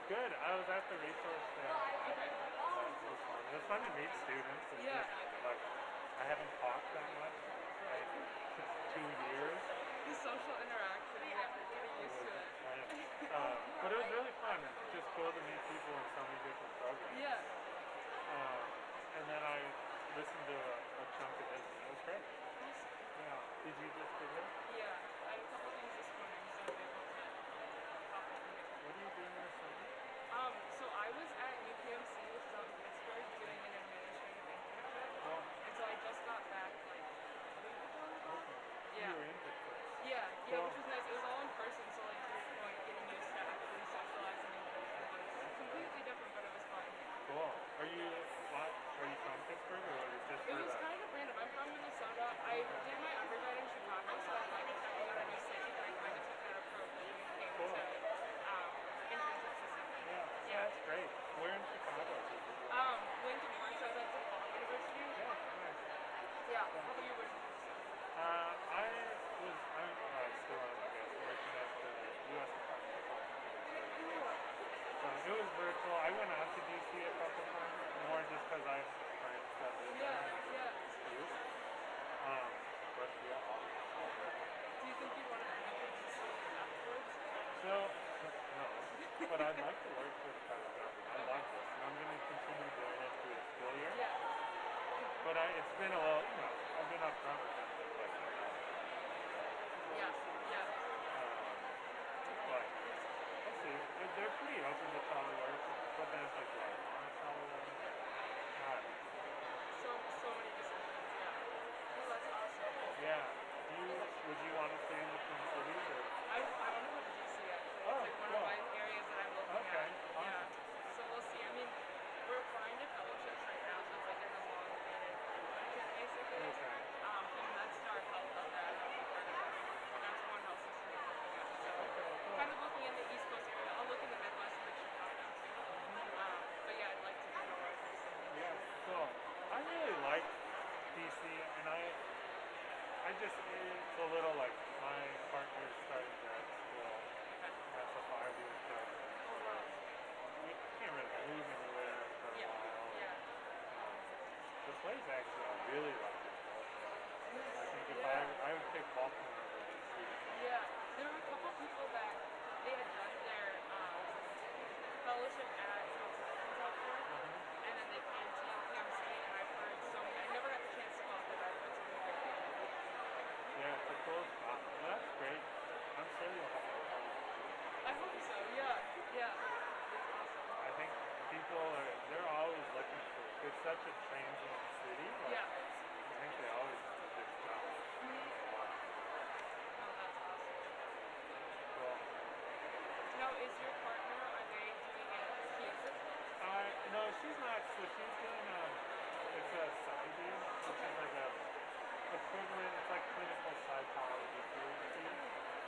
Good. I was at the resource there. It was fun. It was fun to meet students. And Yeah. just, like, I haven't talked that much in 2 years. The social interaction, yeah, we're getting used to it. But it was really fun. And just cool to meet people in so many different programs. Yeah. And then I listened to a chunk of this, and it was great. Yeah. Did you just do this? Yeah, I had a couple things this morning, so I'm able to hop over here. What are you doing this summer? So I was at UPMC, which is out in Pittsburgh, doing an administrative internship. Well, And so I just got back like a week ago. you were in Pittsburgh. Yeah, Cool. which was nice. It was all in person, so like to your point, getting used to actually socializing in person was completely different, but it was fun. Cool. Are you from Pittsburgh or just It was kind of random. I'm from Minnesota. I did my undergrad in Chicago, so I like checking out a new city, but I kind of took that approach when it came Cool. to internship specifically. Yeah, Yeah. that's great. Where in Chicago? Went to New York, so I was at DePaul University. Yeah, nice. Yeah. What about you? Where did you go? I'm still on, I guess, working at the U.S. Department of Health. So it was virtual. I went out to D.C. a couple times, more just because I have friends that live there. Yeah. But yeah, Do you think you want to end up in DC afterwards? so, no. But I'd like to work for the federal government. I love this, and I'm going to continue doing it through the school year. Yeah. But it's been a little, I've been upfront with them. Like, Yeah. But let's see. They're pretty open to telework, but then it's like, do I want telework? God. So many decisions. Yeah. Well, that's awesome. Yeah. Would you want to stay in the Twin Cities or? I want to go to DC actually. Oh, It's like one cool. of my areas that I'm looking Okay, at. awesome. Yeah. So we'll see. I mean, we're applying to fellowships right now, so it's like an elongated budget basically. Okay. And that's our health of that. That's one health system we're looking at. So kind of looking in the East Coast area. I'll look in the Midwest and like Chicago too. But yeah, I'd like to go north. Yeah. So I really like DC, and it's a little like my partner started grad school. That's a 5-year program. We can't really move anywhere for a while. Yeah. The place actually, I really like it. I think if I would pick Baltimore over DC. Yeah, there were a couple people that they had done their fellowship at Southwestern out there, and then they came to UPMC, and I've heard so many. I never got the chance to go out there, but I've heard so many great things. Yeah, it's a cool spot. Well, that's great. I'm sure you'll have fun. I hope so. Yeah. It's awesome. I think they're always looking for, it's such a transient city. Like, Yeah. I think they always do a good job. Oh, that's awesome. Cool. Now, is your partner? Are they doing it here? No, she's not. So she's doing it's a PsyD, which is like a equivalent. It's like clinical psychology PhD.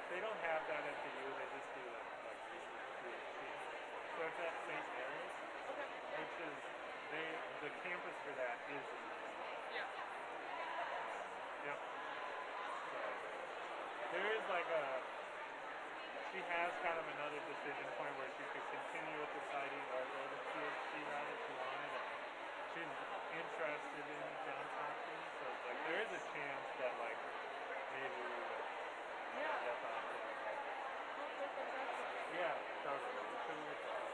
They don't have that at the U. They just do like research PhD. So it's at St. Mary's, which is the campus for that is in Yeah. Yep. So there is like she has kind of another decision point where she could continue with the PsyD or go the PhD route if she wanted. She's interested in Johns Hopkins, so it's like there is a chance that like maybe we would get out there. Yeah, totally. So we would talk.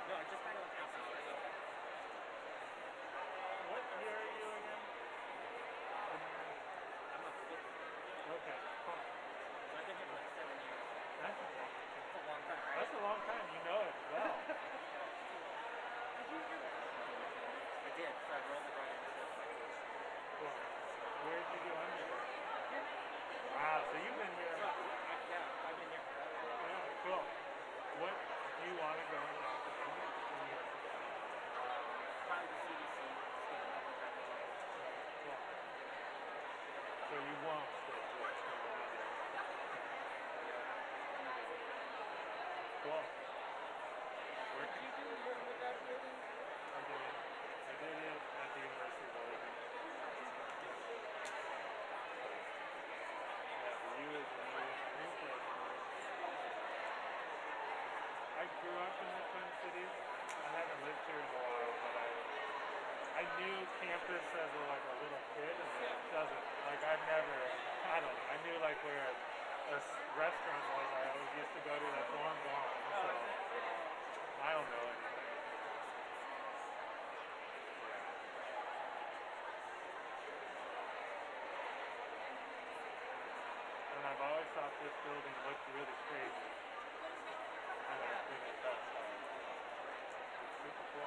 No, I just kind of went outside. What year are you again? I'm a fifth. Okay, cool. So I've been here for like 7 years. That's That's a long time, right? a long time. You know it well. I did, so I rolled it right into I knew campus as like a little kid, and it doesn't, like I've never, I don't know, I knew like where a restaurant was I always used to go to, that's long gone, so I don't know anything. And I've always thought this building looked really crazy. And I've been impressed by it. It's super cool.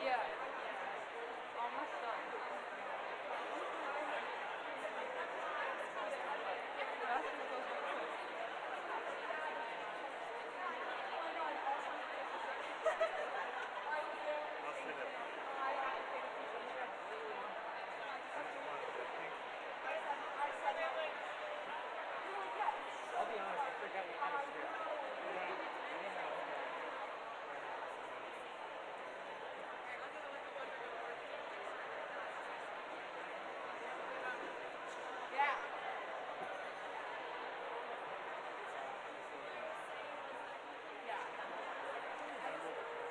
Yeah. That's like,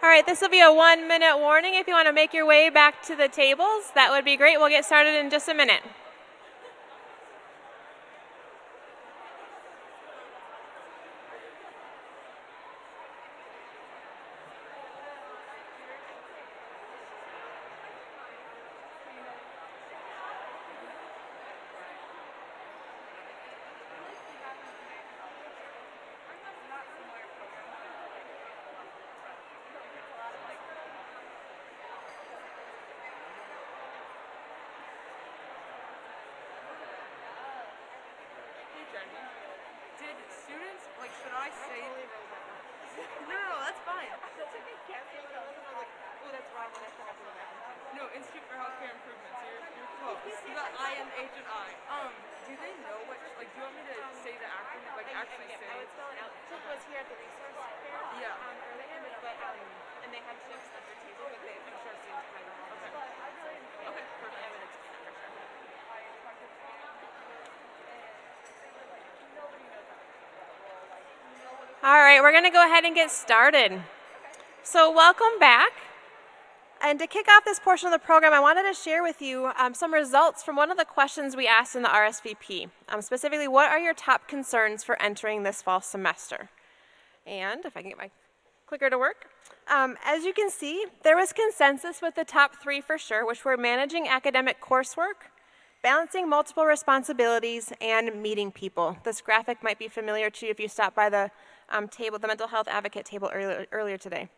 All right, this will be a 1-minute warning. If you want to make your way back to the tables, that would be great. We'll get started in just a minute. Did students, like, should I say? No, that's fine. Oh, that's wrong. I forgot to go back. No, Institute for Healthcare Improvements. You're close. You got I and H and I. Do they know what? Like, do you want me to say the acronym? Like, actually say I it? would spell it out. Chip was here at the resource fair Yeah. earlier, but and they had chips at their table, but I'm sure students probably don't know. Okay, perfect. I would explain it for sure. All right, we're going to go ahead and get started. So welcome back. And to kick off this portion of the program, I wanted to share with you some results from one of the questions we asked in the RSVP. Specifically, what are your top concerns for entering this fall semester? And if I can get my clicker to work. As you can see, there was consensus with the top three for sure, which were managing academic coursework, balancing multiple responsibilities, and meeting people. This graphic might be familiar to you if you stopped by the table, the mental health advocate table earlier today.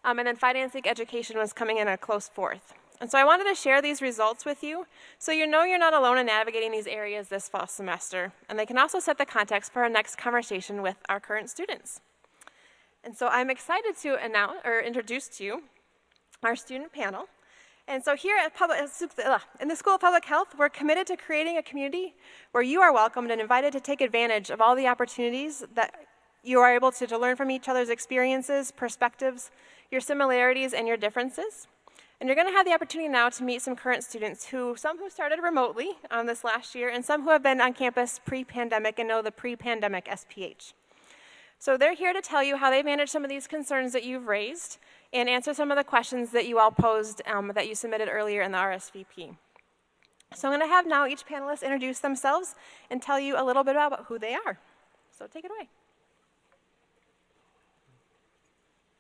And then financing education was coming in a close fourth. And so I wanted to share these results with you so you know you're not alone in navigating these areas this fall semester. And they can also set the context for our next conversation with our current students. And so I'm excited to introduce to you our student panel. And so here at in the School of Public Health, we're committed to creating a community where you are welcomed and invited to take advantage of all the opportunities that you are able to learn from each other's experiences, perspectives, your similarities, and your differences. And you're going to have the opportunity now to meet some current students, some who started remotely this last year, and some who have been on campus pre-pandemic and know the pre-pandemic SPH. So they're here to tell you how they manage some of these concerns that you've raised and answer some of the questions that you all posed that you submitted earlier in the RSVP. So I'm going to have now each panelist introduce themselves and tell you a little bit about who they are. So take it away.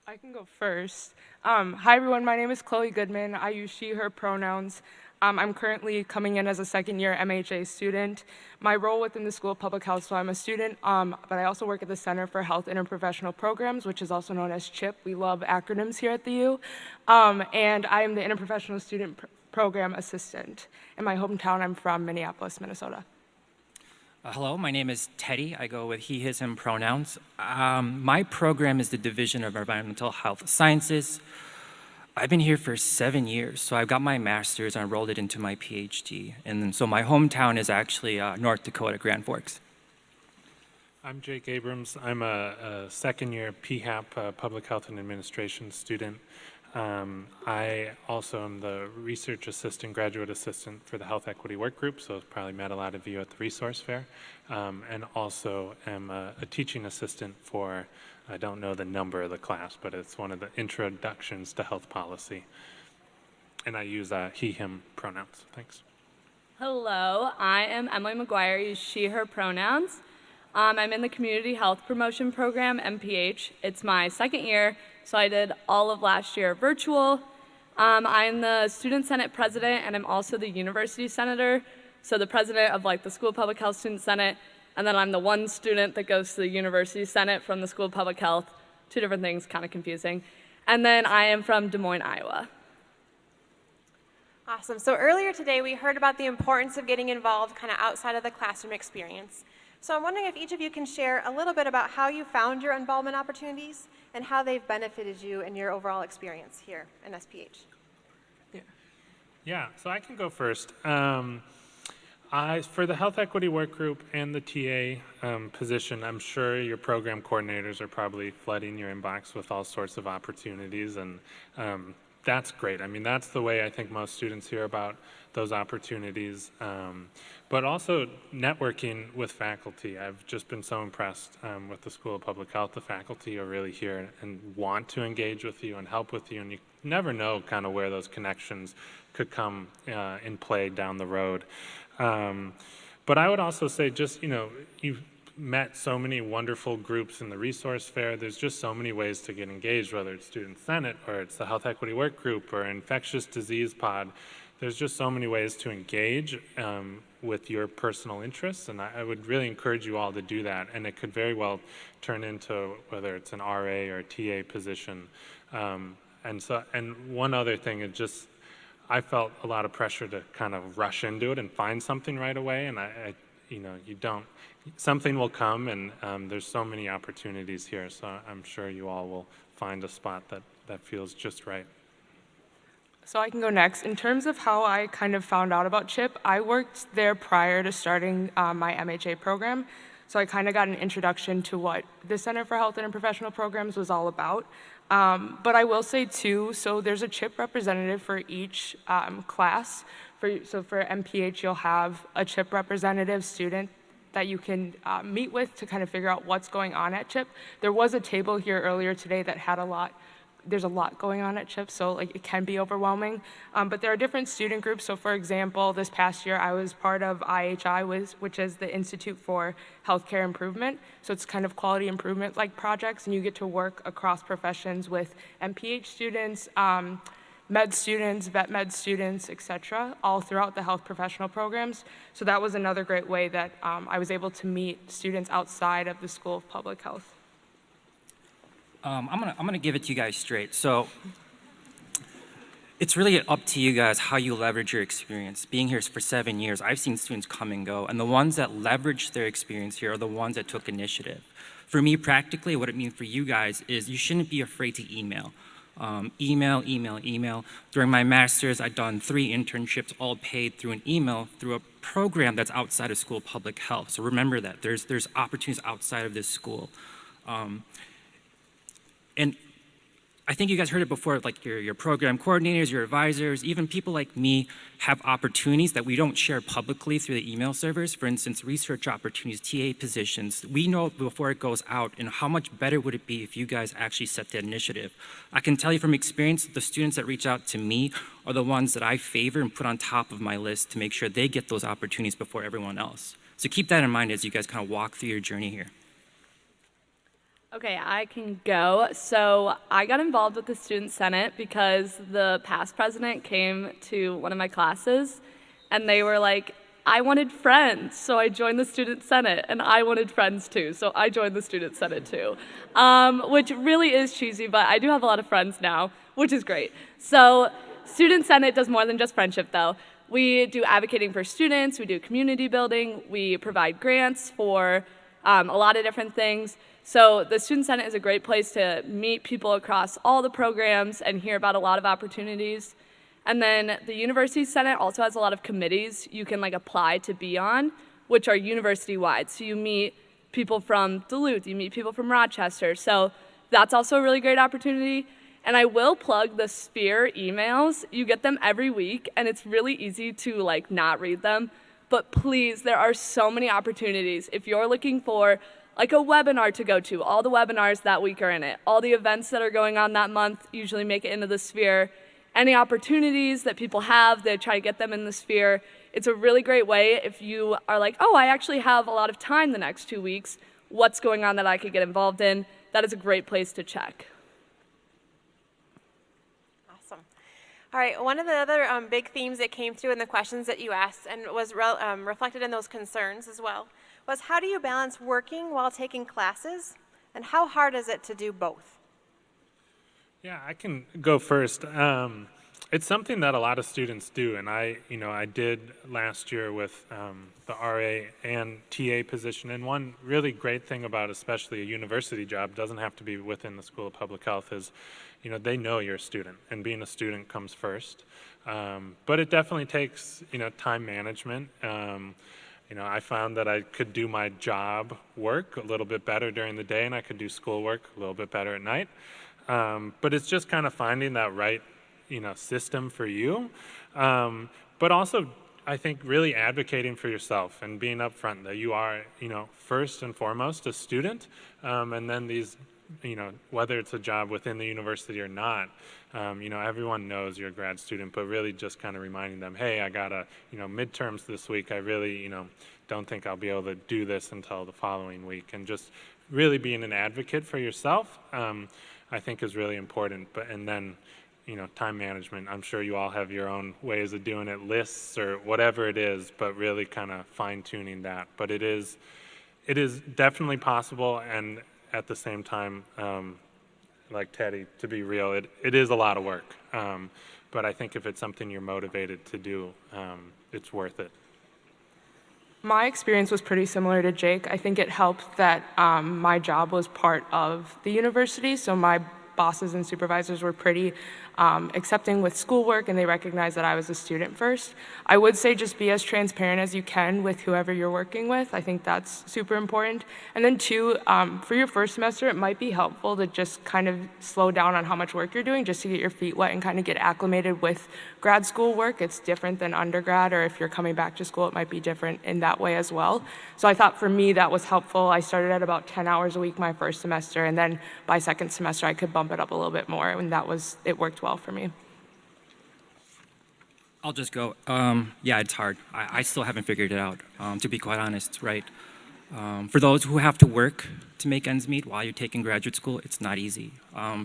I can go first. Hi, everyone. My name is Chloe Goodman. I use she, her pronouns. I'm currently coming in as a second-year MHA student. My role within the School of Public Health, so I'm a student, but I also work at the Center for Health Interprofessional Programs, which is also known as CHIP. We love acronyms here at the U. And I am the Interprofessional Student Program Assistant. In my hometown, I'm from Minneapolis, Minnesota. Hello, my name is Teddy. I go with he, his, him pronouns. My program is the Division of Environmental Health Sciences. I've been here for 7 years, so I've got my master's and I rolled it into my PhD. And then, so my hometown is actually North Dakota, Grand Forks. I'm Jake Abrams. I'm a second-year PHAP, Public Health and Administration student. I also am the research assistant, graduate assistant for the Health Equity Work Group, so I've probably met a lot of you at the resource fair, and also am a teaching assistant for, I don't know the number of the class, but it's one of the introductions to health policy. And I use he, him pronouns. Thanks. Hello, I am Emily McGuire. I use she, her pronouns. I'm in the Community Health Promotion Program, MPH. It's my second year, so I did all of last year virtual. I'm the Student Senate President, and I'm also the University Senator, so the President of the School of Public Health Student Senate, and then I'm the one student that goes to the University Senate from the School of Public Health. Two different things, kind of confusing. And then I am from Des Moines, Iowa. Awesome. So earlier today, we heard about the importance of getting involved kind of outside of the classroom experience. So I'm wondering if each of you can share a little bit about how you found your involvement opportunities and how they've benefited you in your overall experience here in SPH. Yeah, so I can go first. For the Health Equity Work Group and the TA position, I'm sure your program coordinators are probably flooding your inbox with all sorts of opportunities, and that's great. I mean, that's the way I think most students hear about those opportunities. But also networking with faculty. I've just been so impressed with the School of Public Health. The faculty are really here and want to engage with you and help with you, and you never know kind of where those connections could come in play down the road. But I would also say just, you've met so many wonderful groups in the resource fair. There's just so many ways to get engaged, whether it's Student Senate or it's the Health Equity Work Group or Infectious Disease Pod. There's just so many ways to engage with your personal interests, and I would really encourage you all to do that, and it could very well turn into whether it's an RA or a TA position. And one other thing, I felt a lot of pressure to kind of rush into it and find something right away, and you don't, something will come, and there's so many opportunities here, so I'm sure you all will find a spot that feels just right. So I can go next. In terms of how I kind of found out about CHIP, I worked there prior to starting my MHA program. So I kind of got an introduction to what the Center for Health and Professional Programs was all about. But I will say too, so there's a CHIP representative for each class. So for MPH, you'll have a CHIP representative student that you can meet with to kind of figure out what's going on at CHIP. There was a table here earlier today that had there's a lot going on at CHIP, so like it can be overwhelming. But there are different student groups. So for example, this past year I was part of IHI, which is the Institute for Healthcare Improvement. So it's kind of quality improvement like projects, and you get to work across professions with MPH students, med students, vet med students, et cetera, all throughout the health professional programs. So that was another great way that I was able to meet students outside of the School of Public Health. I'm gonna give it to you guys straight. So it's really up to you guys how you leverage your experience. Being here for 7 years, I've seen students come and go, and the ones that leverage their experience here are the ones that took initiative. For me, practically, what it means for you guys is you shouldn't be afraid to email. Email. During my master's, I'd done 3 internships, all paid through an email, through a program that's outside of School of Public Health. So remember that there's opportunities outside of this school. And I think you guys heard it before, like your program coordinators, your advisors, even people like me have opportunities that we don't share publicly through the email servers. For instance, research opportunities, TA positions. We know before it goes out, and how much better would it be if you guys actually set the initiative. I can tell you from experience, the students that reach out to me are the ones that I favor and put on top of my list to make sure they get those opportunities before everyone else. So keep that in mind as you guys kind of walk through your journey here. Okay, I can go. So I got involved with the Student Senate because the past president came to one of my classes and they were like, I wanted friends, so I joined the Student Senate, and I wanted friends too, so I joined the Student Senate too. Which really is cheesy, but I do have a lot of friends now, which is great. So Student Senate does more than just friendship though. We do advocating for students, we do community building, we provide grants for a lot of different things. So the Student Senate is a great place to meet people across all the programs and hear about a lot of opportunities. And then the University Senate also has a lot of committees you can apply to be on, which are university-wide. So you meet people from Duluth, you meet people from Rochester. So that's also a really great opportunity. And I will plug the SPHOR emails. You get them every week, and it's really easy to not read them. But please, there are so many opportunities. If you're looking for a webinar to go to, all the webinars that week are in it. All the events that are going on that month usually make it into the SPHOR. Any opportunities that people have, they try to get them in the SPHOR. It's a really great way if you are like, oh, I actually have a lot of time the next 2 weeks. What's going on that I could get involved in? That is a great place to check. Awesome. All right, one of the other big themes that came through in the questions that you asked and was reflected in those concerns as well was, how do you balance working while taking classes, and how hard is it to do both? Yeah, I can go first. It's something that a lot of students do, and I did last year with the RA and TA position. And one really great thing about especially a university job, doesn't have to be within the School of Public Health, is they know you're a student, and being a student comes first. But it definitely takes time management. I found that I could do my job work a little bit better during the day, and I could do schoolwork a little bit better at night. But it's just kind of finding that right, system for you. But also, I think really advocating for yourself and being upfront that you are, first and foremost a student, and then these, whether it's a job within the university or not, everyone knows you're a grad student, but really just kind of reminding them, hey, I got midterms this week. I really, don't think I'll be able to do this until the following week. And just really being an advocate for yourself, I think is really important. And then, time management. I'm sure you all have your own ways of doing it, lists or whatever it is, but really kind of fine tuning that. But it is definitely possible, and at the same time, like Teddy, to be real, it is a lot of work. But I think if it's something you're motivated to do, it's worth it. My experience was pretty similar to Jake. I think it helped that my job was part of the university, so my bosses and supervisors were pretty accepting with schoolwork, and they recognized that I was a student first. I would say just be as transparent as you can with whoever you're working with. I think that's super important. And then two, for your first semester, it might be helpful to just kind of slow down on how much work you're doing just to get your feet wet and kind of get acclimated with grad school work. It's different than undergrad, or if you're coming back to school, it might be different in that way as well. So I thought for me that was helpful. I started at about 10 hours a week my first semester, and then by second semester I could bump it up a little bit more, and it worked well for me. I'll just go. Yeah, it's hard. I still haven't figured it out, to be quite honest, right? For those who have to work to make ends meet while you're taking graduate school, it's not easy.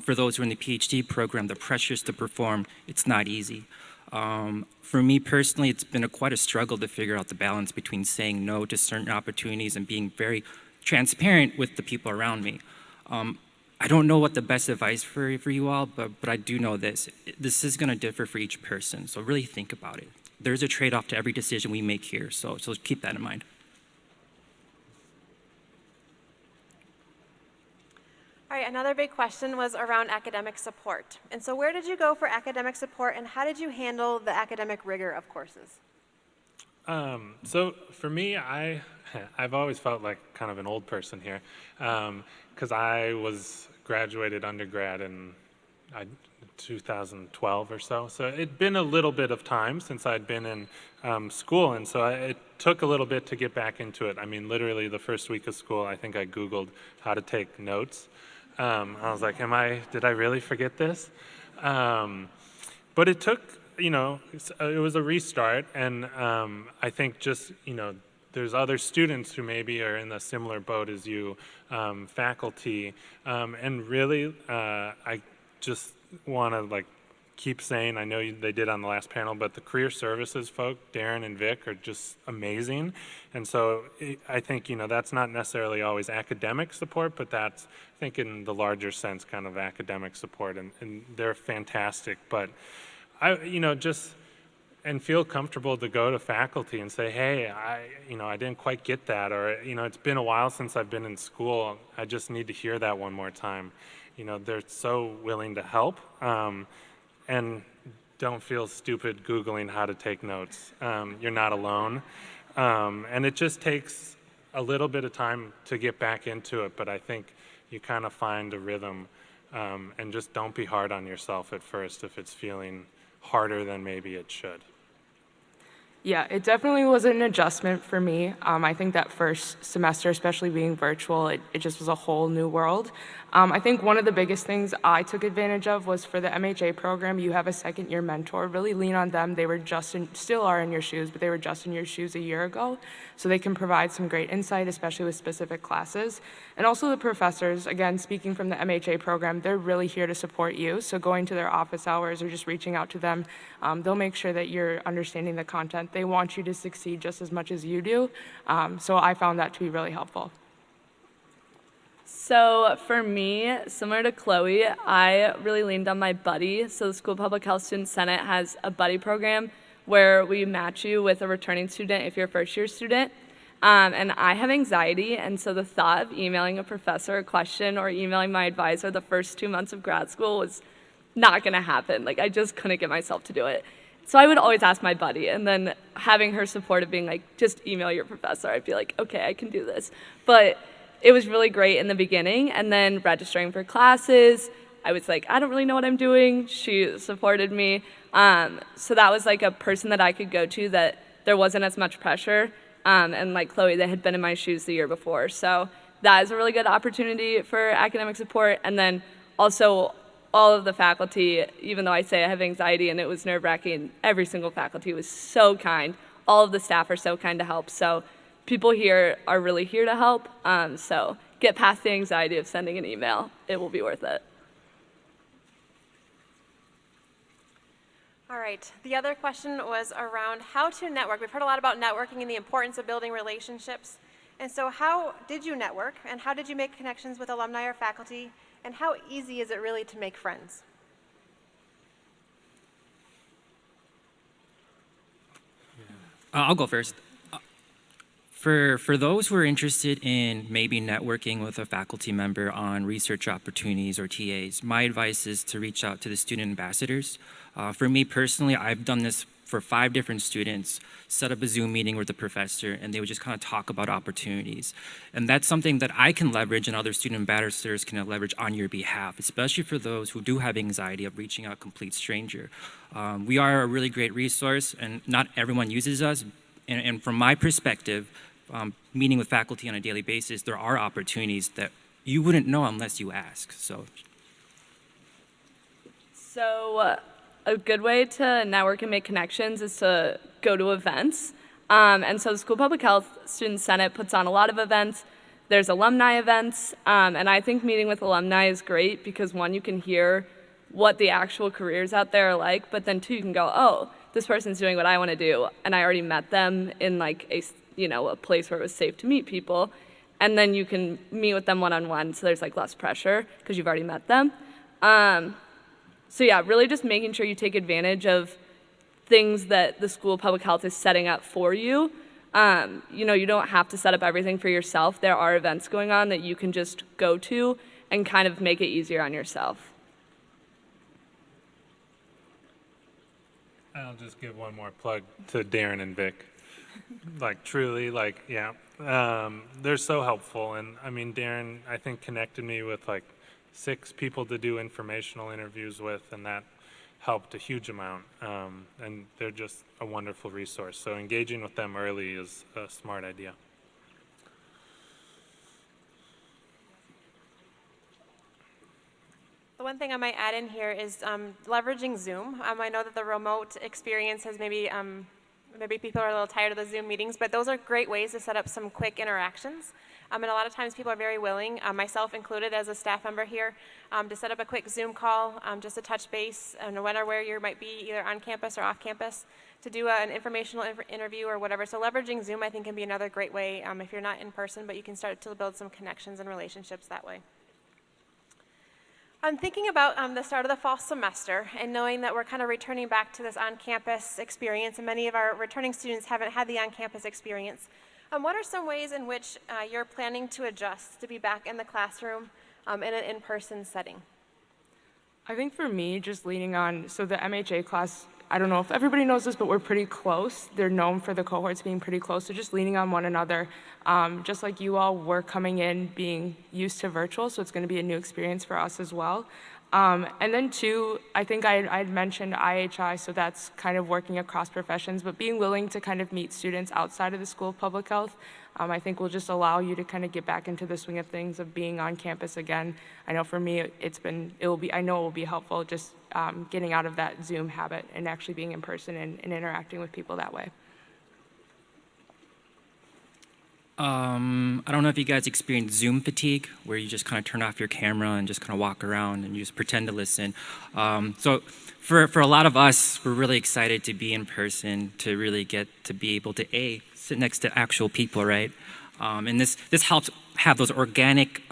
For those who are in the PhD program, the pressures to perform, it's not easy. For me personally, it's been quite a struggle to figure out the balance between saying no to certain opportunities and being very transparent with the people around me. I don't know what the best advice for you all, but I do know this. This is going to differ for each person, so really think about it. There's a trade-off to every decision we make here, so keep that in mind. All right, another big question was around academic support. And so where did you go for academic support, and how did you handle the academic rigor of courses? So for me, I've always felt like kind of an old person here, because I was graduated undergrad in 2012 or so. So it'd been a little bit of time since I'd been in school, and so it took a little bit to get back into it. I mean, literally the first week of school, I think I Googled how to take notes. I was like, did I really forget this? But it took, it was a restart, and I think just, there's other students who maybe are in a similar boat as you, faculty, and really, I just want to keep saying, I know they did on the last panel, but the career services folk, Darren and Vic, are just amazing. And so I think, that's not necessarily always academic support, but that's, I think in the larger sense, kind of academic support, and they're fantastic. But and feel comfortable to go to faculty and say, hey, I didn't quite get that, or, it's been a while since I've been in school. I just need to hear that one more time. They're so willing to help, and don't feel stupid Googling how to take notes. You're not alone. And it just takes a little bit of time to get back into it, but I think you kind of find a rhythm, and just don't be hard on yourself at first if it's feeling harder than maybe it should. Yeah, it definitely was an adjustment for me. I think that first semester, especially being virtual, it just was a whole new world. I think one of the biggest things I took advantage of was for the MHA program, you have a second-year mentor. Really lean on them. They were still are in your shoes, but they were just in your shoes a year ago. So they can provide some great insight, especially with specific classes. And also the professors, again, speaking from the MHA program, they're really here to support you. So going to their office hours or just reaching out to them, they'll make sure that you're understanding the content. They want you to succeed just as much as you do. So I found that to be really helpful. So for me, similar to Chloe, I really leaned on my buddy. So the School Public Health Student Senate has a buddy program where we match you with a returning student if you're a first-year student. And I have anxiety, and so the thought of emailing a professor a question or emailing my advisor the first 2 months of grad school was not going to happen. I just couldn't get myself to do it. So I would always ask my buddy, and then having her support of being like, just email your professor, I'd be like, okay, I can do this. But it was really great in the beginning, and then registering for classes, I was like, I don't really know what I'm doing. She supported me. So that was like a person that I could go to that there wasn't as much pressure. And like Chloe, that had been in my shoes the year before. So that is a really good opportunity for academic support. And then also all of the faculty, even though I say I have anxiety and it was nerve-wracking, every single faculty was so kind. All of the staff are so kind to help. So people here are really here to help. So get past the anxiety of sending an email. It will be worth it. All right, the other question was around how to network. We've heard a lot about networking and the importance of building relationships. And so how did you network, and how did you make connections with alumni or faculty, and how easy is it really to make friends? I'll go first. For those who are interested in maybe networking with a faculty member on research opportunities or TAs, my advice is to reach out to the student ambassadors. For me personally, I've done this for 5 different students, set up a Zoom meeting with the professor, and they would just kind of talk about opportunities. And that's something that I can leverage and other student ambassadors can leverage on your behalf, especially for those who do have anxiety of reaching out a complete stranger. We are a really great resource, and not everyone uses us. And from my perspective, meeting with faculty on a daily basis, there are opportunities that you wouldn't know unless you ask. So a good way to network and make connections is to go to events. And so the School Public Health Student Senate puts on a lot of events. There's alumni events, and I think meeting with alumni is great because 1, you can hear what the actual careers out there are like, but then 2, you can go, oh, this person's doing what I want to do, and I already met them in like a place where it was safe to meet people, and then you can meet with them one-on-one, so there's like less pressure because you've already met them. So yeah, really just making sure you take advantage of things that the School of Public Health is setting up for you. You don't have to set up everything for yourself. There are events going on that you can just go to and kind of make it easier on yourself. I'll just give one more plug to Darren and Vic. Truly, they're so helpful. And I mean, Darren, I think, connected me with 6 people to do informational interviews with, and that helped a huge amount. And they're just a wonderful resource. So engaging with them early is a smart idea. The one thing I might add in here is leveraging Zoom. I know that the remote experience has maybe people are a little tired of the Zoom meetings, but those are great ways to set up some quick interactions. And a lot of times people are very willing, myself included as a staff member here, to set up a quick Zoom call just to touch base and when or where you might be either on campus or off campus to do an informational interview or whatever. So leveraging Zoom I think can be another great way if you're not in person, but you can start to build some connections and relationships that way. I'm thinking about the start of the fall semester and knowing that we're kind of returning back to this on-campus experience, and many of our returning students haven't had the on-campus experience. What are some ways in which you're planning to adjust to be back in the classroom in an in-person setting? I think for me, just leaning on, so the MHA class, I don't know if everybody knows this, but we're pretty close. They're known for the cohorts being pretty close, so just leaning on one another. Just like you all, we're coming in being used to virtual, so it's going to be a new experience for us as well. And then 2, I think I'd mentioned IHI, so that's kind of working across professions, but being willing to kind of meet students outside of the School of Public Health, I think will just allow you to kind of get back into the swing of things of being on campus again. I know for me, I know it will be helpful just getting out of that Zoom habit and actually being in person and interacting with people that way. I don't know if you guys experience Zoom fatigue, where you just kind of turn off your camera and just kind of walk around and you just pretend to listen. So for a lot of us, we're really excited to be in person, to really get to be able to sit next to actual people, right? And this helps have those organic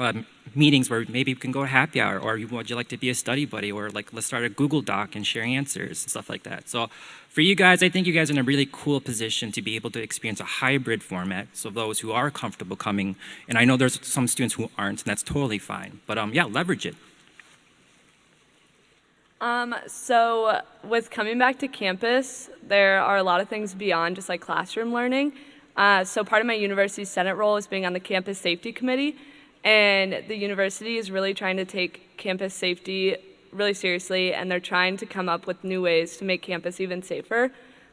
meetings where maybe we can go to happy hour, or would you like to be a study buddy, or let's start a Google Doc and share answers and stuff like that. So for you guys, I think you guys are in a really cool position to be able to experience a hybrid format. So those who are comfortable coming, and I know there's some students who aren't, and that's totally fine. But yeah, leverage it. So with coming back to campus, there are a lot of things beyond just classroom learning. So part of my university Senate role is being on the campus safety committee, and the university is really trying to take campus safety really seriously, and they're trying to come up with new ways to make campus even safer.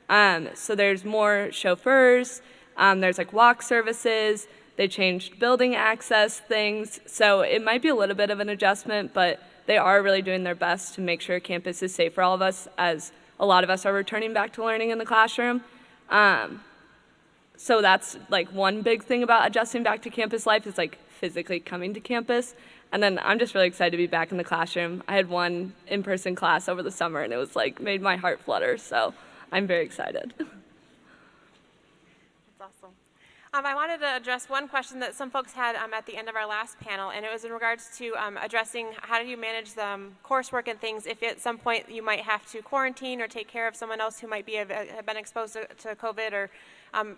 So there's more chauffeurs, there's walk services, they changed building access things, so it might be a little bit of an adjustment, but they are really doing their best to make sure campus is safe for all of us, as a lot of us are returning back to learning in the classroom. So that's one big thing about adjusting back to campus life is physically coming to campus. And then I'm just really excited to be back in the classroom. I had one in-person class over the summer and it was made my heart flutter. So I'm very excited. That's awesome. I wanted to address one question that some folks had at the end of our last panel, and it was in regards to addressing how do you manage the coursework and things if at some point you might have to quarantine or take care of someone else who might be have been exposed to COVID, or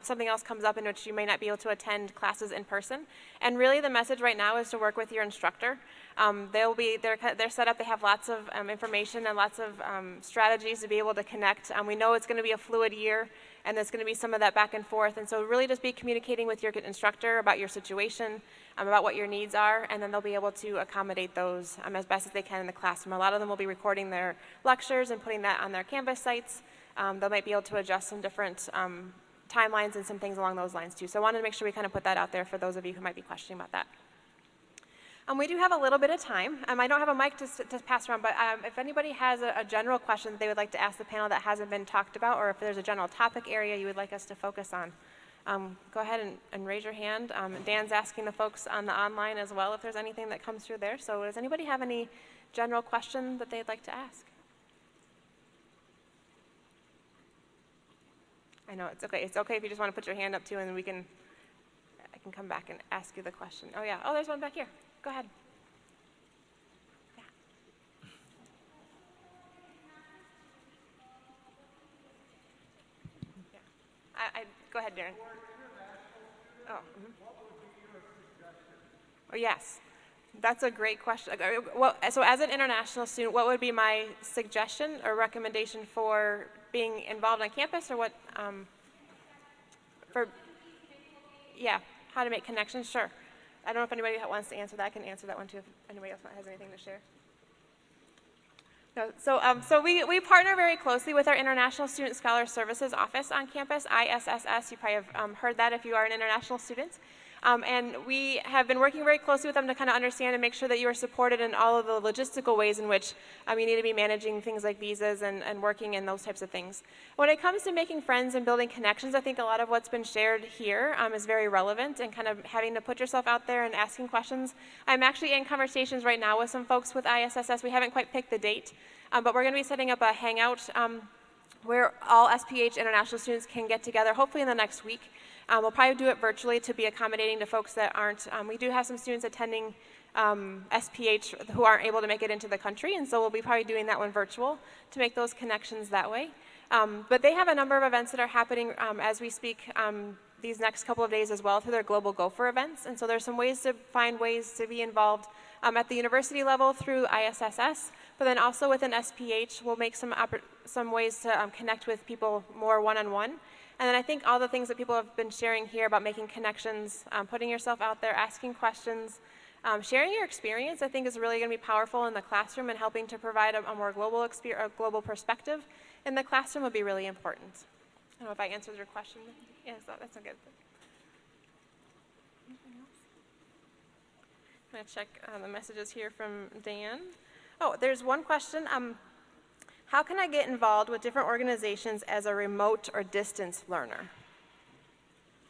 something else comes up in which you may not be able to attend classes in person. And really the message right now is to work with your instructor. They're set up, they have lots of information and lots of strategies to be able to connect. We know it's going to be a fluid year, and there's going to be some of that back and forth, and so really just be communicating with your instructor about your situation, about what your needs are, and then they'll be able to accommodate those as best as they can in the classroom. A lot of them will be recording their lectures and putting that on their Canvas sites. They might be able to adjust some different timelines and some things along those lines too. So I wanted to make sure we kind of put that out there for those of you who might be questioning about that. We do have a little bit of time. I don't have a mic to pass around, but if anybody has a general question that they would like to ask the panel that hasn't been talked about, or if there's a general topic area you would like us to focus on, go ahead and raise your hand. Dan's asking the folks on the online as well if there's anything that comes through there. So does anybody have any general question that they'd like to ask? I know, it's okay. It's okay if you just want to put your hand up too, and I can come back and ask you the question. Oh yeah, oh, there's one back here. Go ahead. Yeah. Yeah. Go ahead, Darren. Oh. Mm-hmm. Oh, yes. That's a great question. Well, so as an international student, what would be my suggestion or recommendation for being involved on campus, or what, yeah, how to make connections? Sure. I don't know if anybody wants to answer that. I can answer that one too if anybody else has anything to share. No, so we partner very closely with our International Student Scholar Services Office on campus, ISSS. You probably have heard that if you are an international student. And we have been working very closely with them to kind of understand and make sure that you are supported in all of the logistical ways in which you need to be managing things like visas and working and those types of things. When it comes to making friends and building connections, I think a lot of what's been shared here is very relevant, and kind of having to put yourself out there and asking questions. I'm actually in conversations right now with some folks with ISSS. We haven't quite picked the date, but we're going to be setting up a hangout where all SPH international students can get together, hopefully in the next week. We'll probably do it virtually to be accommodating to folks that aren't. We do have some students attending SPH who aren't able to make it into the country, and so we'll be probably doing that one virtual to make those connections that way. But they have a number of events that are happening as we speak these next couple of days as well through their Global Gopher events, and so there's some ways to find ways to be involved at the university level through ISSS, but then also within SPH, we'll make some ways to connect with people more one-on-one. And then I think all the things that people have been sharing here about making connections, putting yourself out there, asking questions, sharing your experience, I think is really going to be powerful in the classroom, and helping to provide a more global perspective in the classroom would be really important. I don't know if I answered your question. Yes, that's a good thing. I'm going to check the messages here from Dan. Oh, there's one question. How can I get involved with different organizations as a remote or distance learner?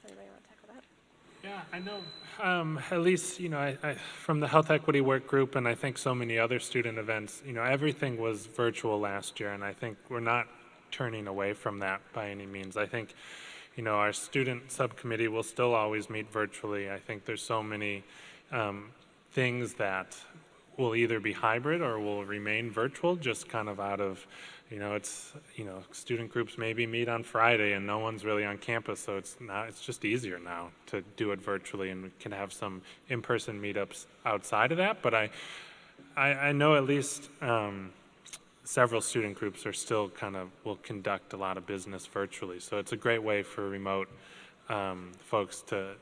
Anybody want to tackle that? Yeah, I know, at least, I from the health equity work group, and I think so many other student events, everything was virtual last year, and I think we're not turning away from that by any means. I think, our student subcommittee will still always meet virtually. I think there's so many things that will either be hybrid or will remain virtual, just kind of out of, student groups maybe meet on Friday and no one's really on campus, so it's just easier now to do it virtually, and we can have some in-person meetups outside of that. But I know at least several student groups are still will conduct a lot of business virtually, so it's a great way for remote folks to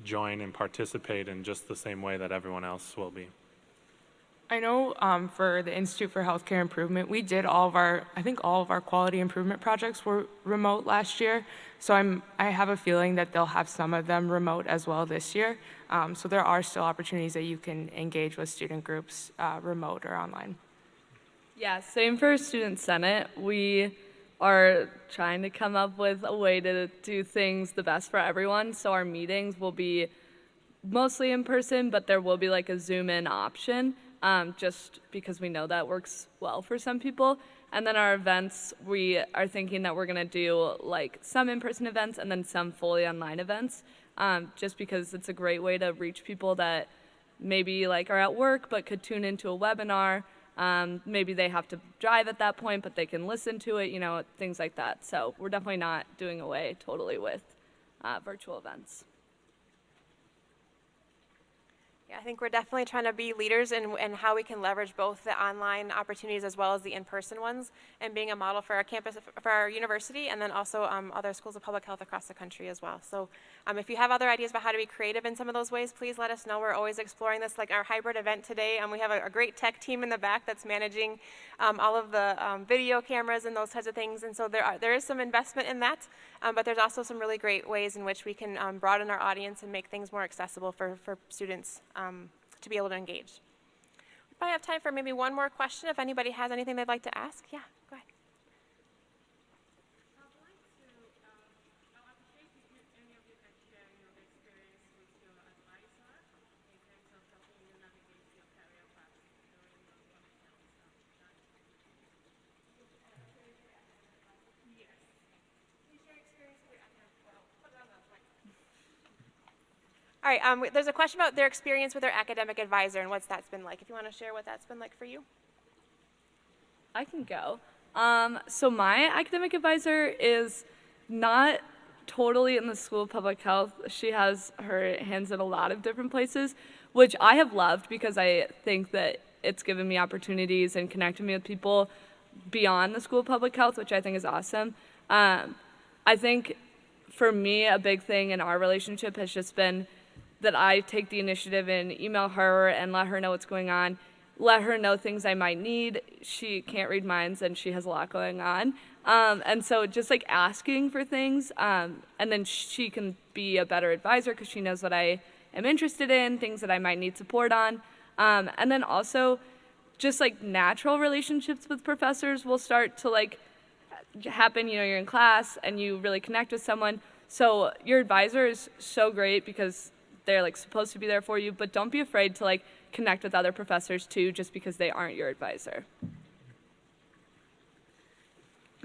join and participate in just the same way that everyone else will be. I know for the Institute for Healthcare Improvement, we did all of our quality improvement projects were remote last year. So I have a feeling that they'll have some of them remote as well this year. So there are still opportunities that you can engage with student groups remote or online. Yeah, same for Student Senate. We are trying to come up with a way to do things the best for everyone. So our meetings will be mostly in person, but there will be like a Zoom in option, just because we know that works well for some people. And then our events, we are thinking that we're going to do like some in-person events and then some fully online events, just because it's a great way to reach people that maybe like are at work but could tune into a webinar. Maybe they have to drive at that point, but they can listen to it, things like that. So we're definitely not doing away totally with virtual events. Yeah, I think we're definitely trying to be leaders in how we can leverage both the online opportunities as well as the in-person ones, and being a model for our campus, for our university, and then also other schools of public health across the country as well. So if you have other ideas about how to be creative in some of those ways, please let us know. We're always exploring this, like our hybrid event today. We have a great tech team in the back that's managing all of the video cameras and those types of things. And so there is some investment in that, but there's also some really great ways in which we can broaden our audience and make things more accessible for students to be able to engage. We probably have time for maybe one more question if anybody has anything they'd like to ask. Yeah, go ahead. All right, there's a question about their experience with their academic advisor and what's that's been like. If you want to share what that's been like for you. I can go. So my academic advisor is not totally in the School of Public Health. She has her hands in a lot of different places, which I have loved because I think that it's given me opportunities and connected me with people beyond the School of Public Health, which I think is awesome. I think for me, a big thing in our relationship has just been that I take the initiative and email her and let her know what's going on, let her know things I might need. She can't read minds and she has a lot going on. And so just like asking for things, and then she can be a better advisor because she knows what I am interested in, things that I might need support on. And then also just like natural relationships with professors will start to like happen. You're in class and you really connect with someone. So your advisor is so great because they're like supposed to be there for you, but don't be afraid to like connect with other professors too, just because they aren't your advisor.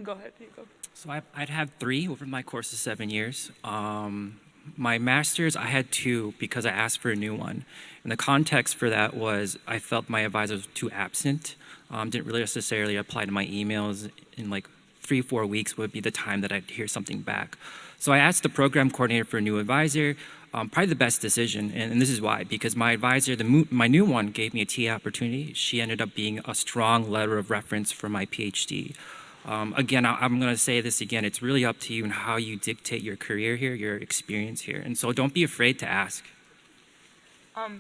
Go ahead, you go. So I'd had 3 over my course of 7 years. My master's, I had 2 because I asked for a new one. And the context for that was I felt my advisor was too absent, didn't really necessarily apply to my emails. In like 3-4 weeks would be the time that I'd hear something back. So I asked the program coordinator for a new advisor. Probably the best decision, and this is why, because my advisor, my new one, gave me a TA opportunity. She ended up being a strong letter of reference for my PhD. Again, I'm going to say this again, it's really up to you and how you dictate your career here, your experience here, and so don't be afraid to ask.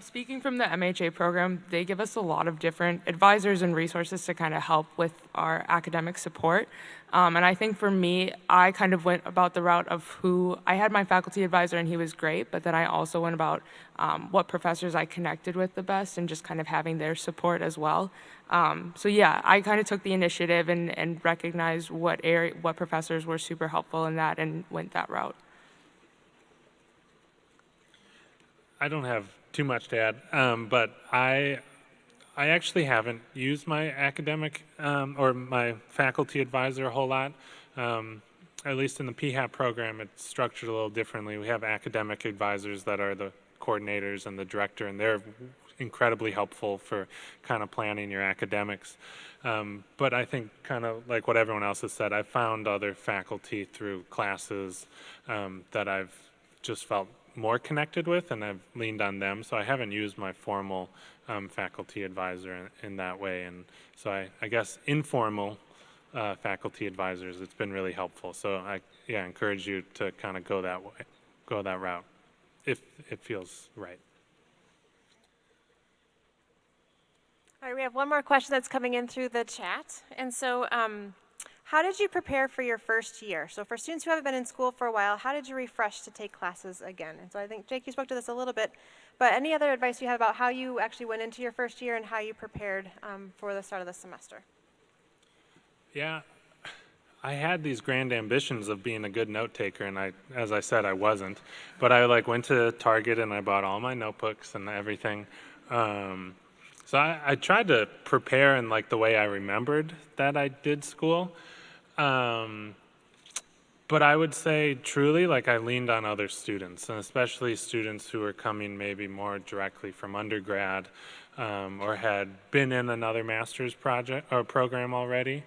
Speaking from the MHA program, they give us a lot of different advisors and resources to kind of help with our academic support. And I think for me, I kind of went about the route of I had my faculty advisor and he was great, but then I also went about what professors I connected with the best and just kind of having their support as well. So yeah, I kind of took the initiative and recognized what professors were super helpful in that and went that route. I don't have too much to add, but I actually haven't used my academic or my faculty advisor a whole lot. At least in the PHAP program, it's structured a little differently. We have academic advisors that are the coordinators and the director, and they're incredibly helpful for kind of planning your academics. But I think kind of like what everyone else has said, I've found other faculty through classes that I've just felt more connected with, and I've leaned on them. So I haven't used my formal faculty advisor in that way. And so I guess informal faculty advisors, it's been really helpful. So I encourage you to kind of go that way, go that route, if it feels right. All right, we have one more question that's coming in through the chat. And so how did you prepare for your first year? So for students who haven't been in school for a while, how did you refresh to take classes again? And so I think, Jake, you spoke to this a little bit, but any other advice you have about how you actually went into your first year and how you prepared for the start of the semester? Yeah, I had these grand ambitions of being a good note taker, and as I said, I wasn't. But I went to Target and I bought all my notebooks and everything. So I tried to prepare in like the way I remembered that I did school. But I would say truly, like I leaned on other students, and especially students who were coming maybe more directly from undergrad or had been in another master's project or program already.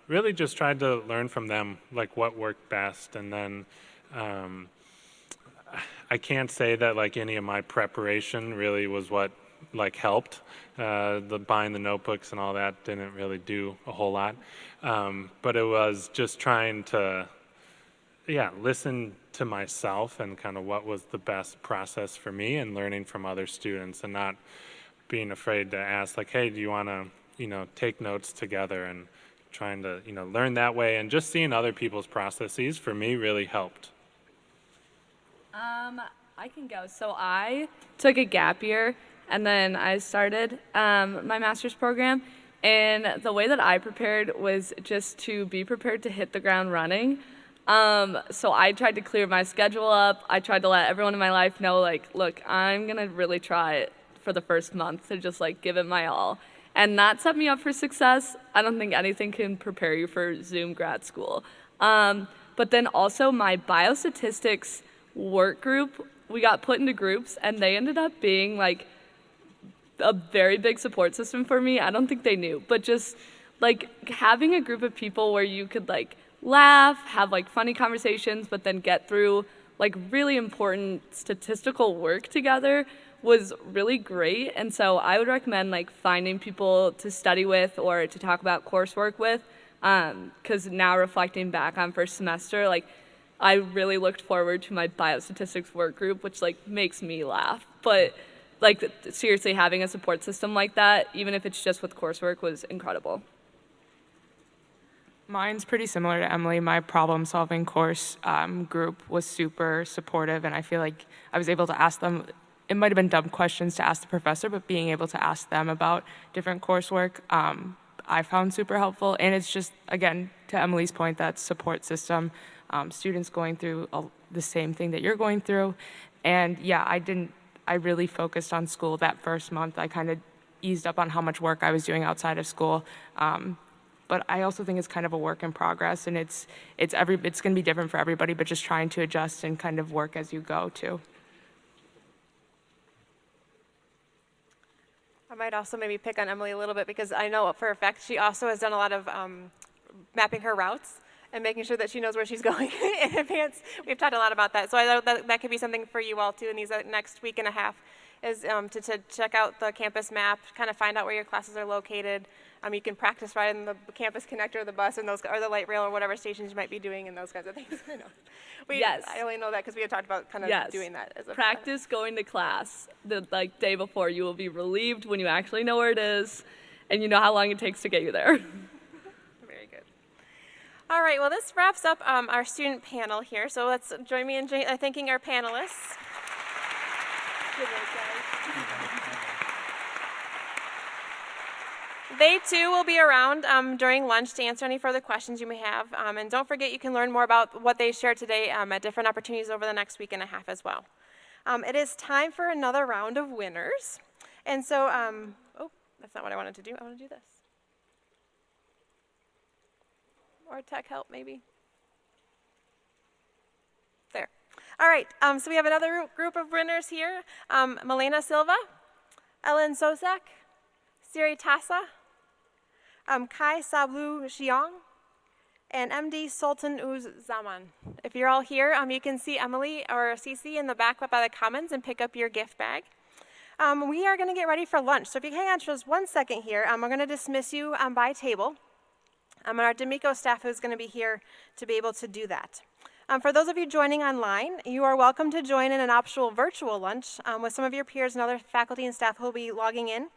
Really just tried to learn from them, like what worked best. And then I can't say that like any of my preparation really was what like helped. The buying the notebooks and all that didn't really do a whole lot. But it was just trying to, listen to myself and kind of what was the best process for me and learning from other students and not being afraid to ask like, hey, do you want to, take notes together and trying to, learn that way and just seeing other people's processes for me really helped. I can go. So I took a gap year and then I started my master's program. And the way that I prepared was just to be prepared to hit the ground running. So I tried to clear my schedule up. I tried to let everyone in my life know, like, look, I'm going to really try it for the first month to just, like, give it my all. And that set me up for success. I don't think anything can prepare you for Zoom grad school. But then also my biostatistics work group, we got put into groups, and they ended up being, like, a very big support system for me. I don't think they knew, but just, like, having a group of people where you could, like, laugh, have like funny conversations, but then get through like really important statistical work together was really great. And so I would recommend like finding people to study with or to talk about coursework with, because now reflecting back on first semester, like I really looked forward to my biostatistics work group, which like makes me laugh. But like seriously, having a support system like that, even if it's just with coursework, was incredible. Mine's pretty similar to Emily. My problem-solving course group was super supportive, and I feel like I was able to ask them, it might have been dumb questions to ask the professor, but being able to ask them about different coursework, I found super helpful. And it's just, again, to Emily's point, that support system, students going through the same thing that you're going through. And yeah, I really focused on school that first month. I kind of eased up on how much work I was doing outside of school. But I also think it's kind of a work in progress, and it's going to be different for everybody, but just trying to adjust and kind of work as you go too. I might also maybe pick on Emily a little bit because I know for a fact she also has done a lot of mapping her routes and making sure that she knows where she's going in advance. We've talked a lot about that. So I know that could be something for you all too in these next week and a half is to check out the campus map, kind of find out where your classes are located. You can practice riding the campus connector or the bus and or the light rail or whatever stations you might be doing and those kinds of things. I know. Yes. I only know that because we had talked about kind of doing that as a practice going to class the like day before. You will be relieved when you actually know where it is and you know how long it takes to get you there. Very good. All right, well this wraps up our student panel here. So let's join me in thanking our panelists. They too will be around during lunch to answer any further questions you may have. And don't forget you can learn more about what they shared today at different opportunities over the next week and a half as well. It is time for another round of winners. And so, oh, that's not what I wanted to do. I want to do this. Or tech help maybe. There. All right, so we have another group of winners here. Milena Silva, Ellen Sosak, Siri Tassa, Kai Sablu Xiong, and MD Sultan Uz Zaman. If you're all here, you can see Emily or Cece in the back by the commons and pick up your gift bag. We are going to get ready for lunch, so if you hang on just 1 second here, we're going to dismiss you by table. And our D'Amico staff is going to be here to be able to do that. For those of you joining online, you are welcome to join in an optional virtual lunch with some of your peers and other faculty and staff who will be logging in.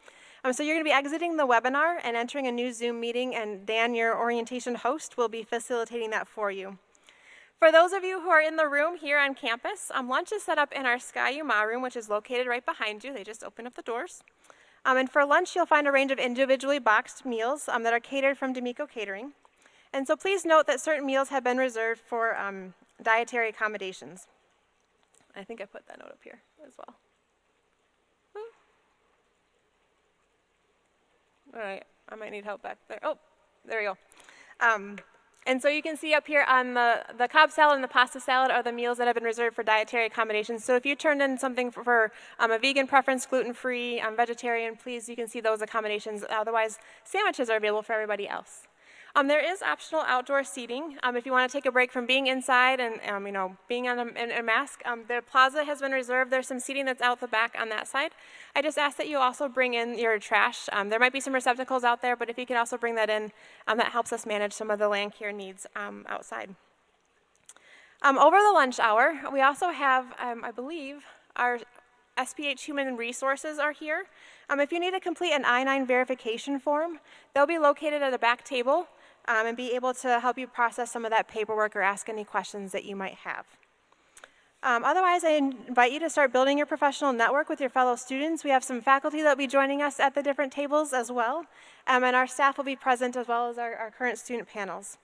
So you're going to be exiting the webinar and entering a new Zoom meeting, and Dan, your orientation host, will be facilitating that for you. For those of you who are in the room here on campus, lunch is set up in our z.umn room, which is located right behind you. They just opened up the doors. And for lunch, you'll find a range of individually boxed meals that are catered from D'Amico Catering. And so please note that certain meals have been reserved for dietary accommodations. I think I put that note up here as well. All right, I might need help back there. Oh, there we go. And so you can see up here on the Cobb salad and the pasta salad are the meals that have been reserved for dietary accommodations. So if you turned in something for a vegan preference, gluten-free, vegetarian, please, you can see those accommodations. Otherwise, sandwiches are available for everybody else. There is optional outdoor seating. If you want to take a break from being inside and being in a mask, the plaza has been reserved. There's some seating that's out the back on that side. I just ask that you also bring in your trash. There might be some receptacles out there, but if you can also bring that in, that helps us manage some of the land care needs outside. Over the lunch hour, we also have, I believe, our SPH Human Resources are here. If you need to complete an I-9 verification form, they'll be located at a back table and be able to help you process some of that paperwork or ask any questions that you might have. Otherwise, I invite you to start building your professional network with your fellow students. We have some faculty that will be joining us at the different tables as well, and our staff will be present as well as our current student panels.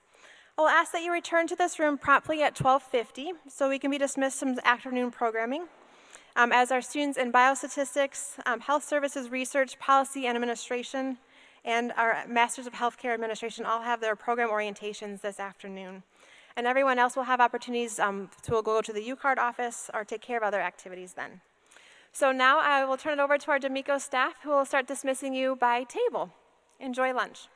I'll ask that you return to this room promptly at 12:50 so we can be dismissed from afternoon programming. As our students in biostatistics, health services research, policy and administration, and our Masters of Healthcare Administration all have their program orientations this afternoon. And everyone else will have opportunities to go to the UCARD office or take care of other activities then. So now I will turn it over to our D'Amico staff who will start dismissing you by table. Enjoy lunch.